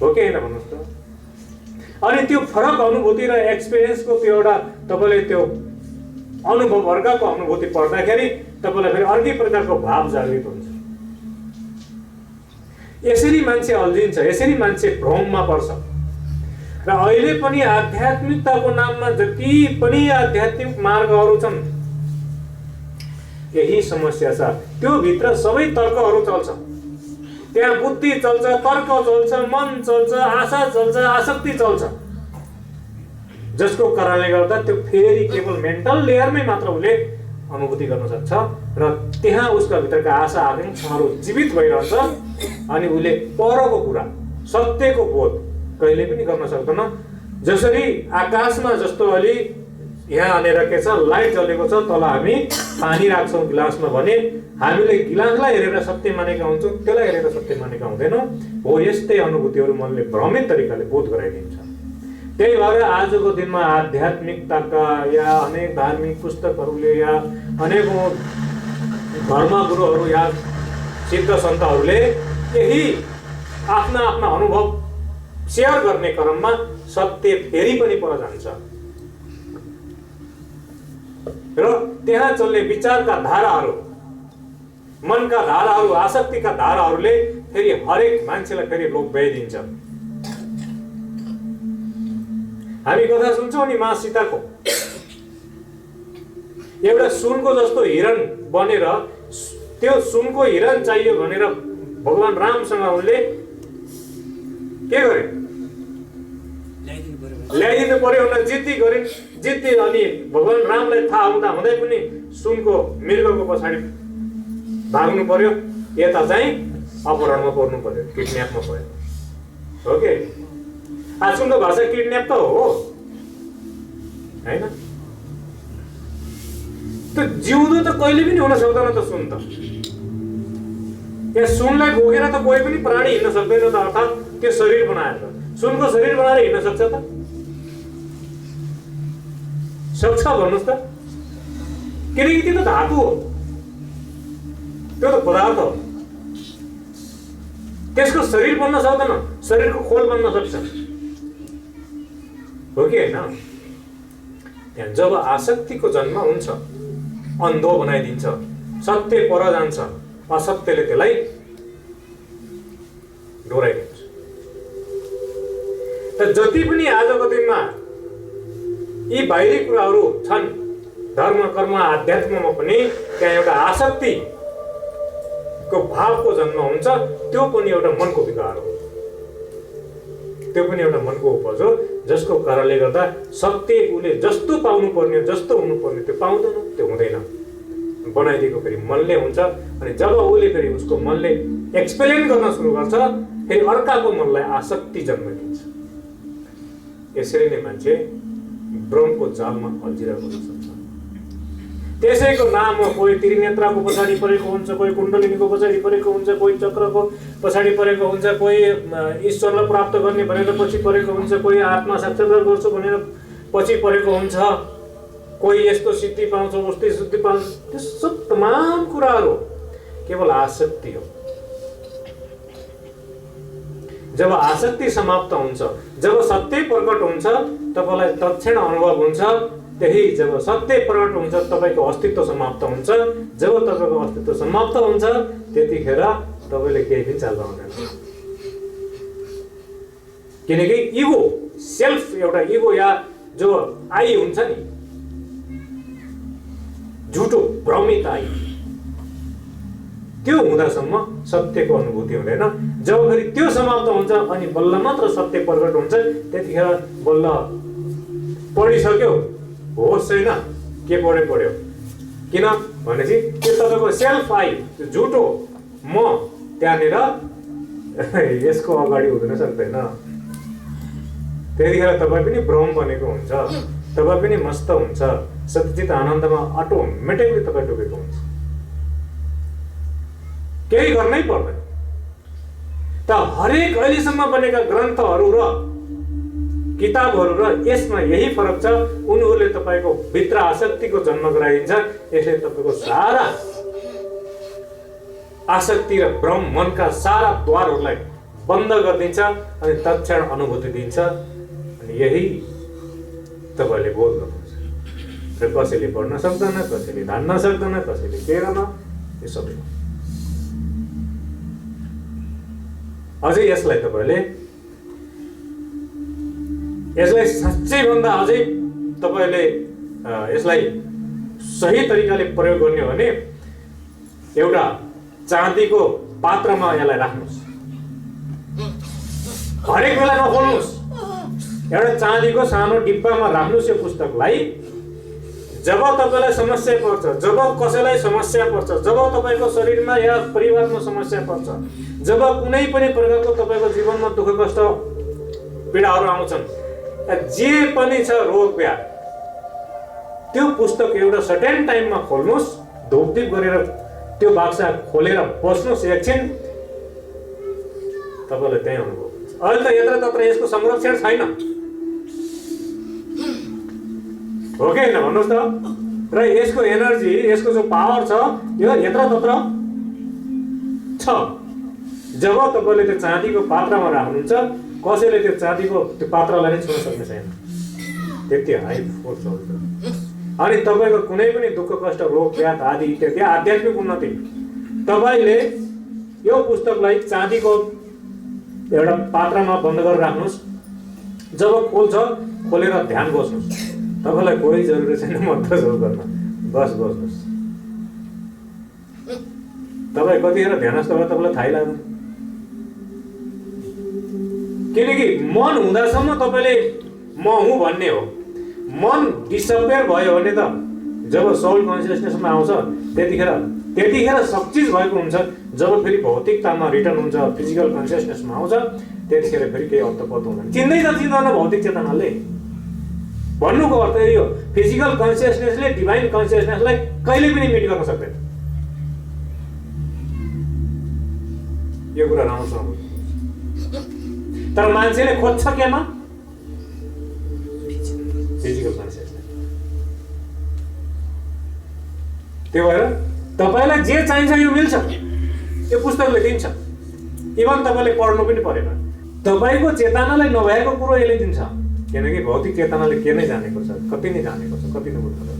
हो कि होइन भन्नुहोस् त? अनि त्यो फरक अनुभूति र एक्सपिरियन्सको त्यो एउटा तपाईँले त्यो अनुभव, अर्काको अनुभूति पढ्दाखेरि तपाईँलाई फेरि अर्कै प्रकारको भाव जागृत हुन्छ। यसरी मान्छे अल्झिन्छ, यसरी मान्छे भ्रममा पर्छ। र अहिले पनि आध्यात्मिकताको नाममा जति पनि आध्यात्मिक मार्गहरू छन्, यही समस्या छ। त्यो भित्र सबै तर्कहरू चल्छ, त्यहाँ बुद्धि चल्छ, तर्क चल्छ, मन चल्छ, आशा चल्छ, आसक्ति चल्छ, जसको कारणले गर्दा त्यो फेरि केवल मेन्टल लेयरमै मात्र उसले अनुभूति गर्न सक्छ र त्यहाँ उसका भित्रका आशा आकांक्षाहरू जीवित भइरहन्छ अनि उसले परको कुरा, सत्यको बोध कहिले पनि गर्न सक्दैन। जसरी आकाशमा जस्तो अलि यहाँ हानेर के छ, लाइट जलेको छ, तल हामी पानी राख्छौँ गिलासमा भने हामीले गिलासलाई हेरेर सत्य मानेका हुन्छौँ, त्यसलाई हेरेर सत्य मानेका हुँदैनौँ। हो यस्तै अनुभूतिहरू मनले भ्रमित तरिकाले बोध गराइदिन्छ। त्यही भएर आजको दिनमा आध्यात्मिकताका या अनेक धार्मिक पुस्तकहरूले या अनेकौँ धर्मगुरुहरू या सिद्ध सन्तहरूले यही आफ्ना आफ्ना अनुभव सेयर गर्ने क्रममा सत्य फेरि पनि पर जान्छ र त्यहाँ चल्ने विचारका धाराहरू, मनका धाराहरू, आसक्तिका धाराहरूले फेरि हरेक मान्छेलाई फेरि लोभ्याइदिन्छ। हामी कथा सुन्छौँ नि माँ सीताको, एउटा सुनको जस्तो हिरण बनेर, त्यो सुनको हिरण चाहियो भनेर भगवान रामसँग उनले के गरे? ल्याइदिनु पर्यो भनेर जिद्दी गरिन्। जिद्दी अनि भगवान रामलाई थाहा हुँदा हुँदै पनि सुनको मृगको पछाडि भाग्नु पर्यो, यता चाहिँ अपहरणमा पर्नु पर्यो, किडन्यापमा पर्यो। हो कि? आजकलको भाषा किडन्याप त हो होइन? त्यो जिउँदो त कहिले पनि हुन सक्दैन त सुन त। यहाँ सुनलाई बोकेर त कोही पनि प्राणी हिँड्न सक्दैन त, अर्थात् त्यो शरीर बनाएर। सुनको शरीर बनाएर हिँड्न सक्छ त? सक्छ भन्नुहोस् त? किनकि त्यो त धातु हो, त्यो त पदार्थ हो। त्यसको शरीर बन्न सक्दैन, शरीरको खोल बन्न सक्छ। हो कि होइन? त्यहाँ जब आसक्तिको जन्म हुन्छ, अन्धो बनाइदिन्छ, सत्य पर जान्छ, असत्यले त्यसलाई डोराइदिन्छ। त जति पनि आजको दिनमा यी बाहिरी कुराहरू छन्, धर्म कर्म आध्यात्ममा पनि त्यहाँ एउटा आसक्तिको भावको जन्म हुन्छ। त्यो पनि एउटा मनको विकार हो, त्यो पनि एउटा मनको उपज हो, जसको कारणले गर्दा सत्य उसले जस्तो पाउनु पर्ने, जस्तो हुनुपर्ने त्यो पाउँदैन, त्यो हुँदैन, बनाइदिएको फेरि मनले हुन्छ। अनि जब उसले फेरि उसको मनले एक्सप्लेन गर्न सुरु गर्छ, फेरि अर्काको मनलाई आसक्ति जन्म दिन्छ। यसरी नै मान्छे भ्रमको जालमा अल्झिरहेको हुन्छ। त्यसैको नाममा कोही त्रिनेत्राको पछाडि परेको हुन्छ, कोही कुण्डलिनीको पछाडि परेको हुन्छ, कोही चक्रको पछाडि परेको हुन्छ, कोही ईश्वरलाई प्राप्त गर्ने भनेर पछि परेको हुन्छ, कोही आत्मा साक्षात्कार गर्छु भनेर पछि परेको हुन्छ, कोही यस्तो सिद्धि पाउँछ, उस्तै सिद्धि पाउँछ। त्यो सब तमाम कुराहरू केवल आसक्ति हो। जब आसक्ति समाप्त हुन्छ, जब सत्य प्रकट हुन्छ, तपाईँलाई तत्क्षण अनुभव हुन्छ। त्यही जब सत्य प्रकट हुन्छ, तपाईँको अस्तित्व समाप्त हुन्छ। जब तपाईँको अस्तित्व समाप्त हुन्छ, त्यतिखेर तपाईँले केही पनि चाल पाउँदैन। किनकि इगो, सेल्फ, एउटा इगो या जो आई हुन्छ नि, झुटो भ्रमित आई, त्यो हुँदासम्म सत्यको अनुभूति हुँदैन। जब फेरि त्यो समाप्त हुन्छ अनि बल्ल मात्र सत्य प्रकट हुन्छ, त्यतिखेर बल्ल पढिसक्यो, होस् छैन, के पढ्यो किन भनेपछि त्यो तपाईँको सेल्फ आई त्यो झुटो म त्यहाँनिर यसको अगाडि हुन सक्दैन। त्यतिखेर तपाईँ पनि भ्रम बनेको हुन्छ, तपाईँ पनि मस्त हुन्छ, सत्यचित आनन्दमा अटोमेटिकली तपाईँ डुबेको हुन्छ, केही गर्नै पर्दैन। त हरेक अहिलेसम्म बनेका ग्रन्थहरू र किताबहरू र यसमा यही फरक छ, उनीहरूले तपाईँको भित्र आसक्तिको जन्म गराइदिन्छ। यसले तपाईँको सारा आसक्ति र भ्रम मनका सारा द्वारहरूलाई बन्द गरिदिन्छ अनि तत्क्षण अनुभूति दिन्छ। अनि यही तपाईँले बोध गर्नुहुन्छ। र कसैले पढ्न सक्दैन, कसैले धान्न सक्दैन, कसैले के गर्न, यो सबै। अझै यसलाई तपाईँले साँच्चै भन्दा अझै तपाईँले यसलाई सही तरिकाले प्रयोग गर्ने हो भने एउटा चाँदीको पात्रमा यसलाई राख्नुहोस्, हरेक बेला नखोल्नुहोस्, एउटा चाँदीको सानो डिब्बामा राख्नुहोस् यो पुस्तकलाई। जब तपाईँलाई समस्या पर्छ, जब कसैलाई समस्या पर्छ, जब तपाईँको शरीरमा या परिवारमा समस्या पर्छ, जब कुनै पनि प्रकारको तपाईँको जीवनमा दुःख कष्ट पीडाहरू आउँछन्, जे पनि छ रोग व्याध, त्यो पुस्तक एउटा सर्टेन टाइममा खोल्नुहोस्, धुपदीप गरेर त्यो बाक्सा खोलेर बस्नुहोस् एकछिन, तपाईँलाई त्यही अनुभव हुन्छ। अहिले त यत्र तत्र यसको संरक्षण छैन, हो कि होइन भन्नुहोस् त। र यसको एनर्जी, यसको जो पावर छ यो यत्र तत्र छ। जब तपाईँले त्यो चाँदीको पात्रमा राख्नुहुन्छ, कसैले त्यो चाँदीको त्यो पात्रलाई नै छुन सक्ने छैन, त्यति हाई फोर्स हो। अनि तपाईँको कुनै पनि दुःख कष्ट रोग व्याध आदि इत्यादि आध्यात्मिक उन्नति, तपाईँले यो पुस्तकलाई चाँदीको एउटा पात्रमा बन्द गरेर राख्नुहोस्। जब खोल्छ खोलेर ध्यान बस्नुहोस्, तपाईँलाई कोही जरुरी छैन मन्त्र जप गर्न, बस्नुहोस्। तपाईँ कतिखेर ध्यानस्थ भयो तपाईँलाई थाहै लाग्दैन, किनकि मन हुँदासम्म तपाईँले म हुँ भन्ने हो। मन डिसअपियर भयो भने त जब सोल कन्सियसनेसमा आउँछ त्यतिखेर सब चिज भएको हुन्छ। जब फेरि भौतिकतामा रिटर्न हुन्छ, फिजिकल कन्सियसनेसमा आउँछ, त्यतिखेर फेरि केही अर्थपत्त हुँदैन। चिन्दै त चिन्दैन भौतिक चेतनाले। भन्नुको अर्थ यही हो, फिजिकल कन्सियसनेसले डिभाइन कन्सियसनेसलाई कहिले पनि मिट गर्न सक्दैन। यो कुरा राम्रोसँग बुझ्नु। तर मान्छेले खोज्छ केमा? Physical consciousness. त्यो भएर तपाईँलाई जे चाहिन्छ यो मिल्छ, यो पुस्तकले दिन्छ। इभन तपाईँले पढ्नु पनि परेन, तपाईँको चेतनालाई नभएको कुरो यसले दिन्छ। किनकि भौतिक चेतनाले के नै जानेको छ, कति नै जानेको छ, कति नै बुझ्नु छ।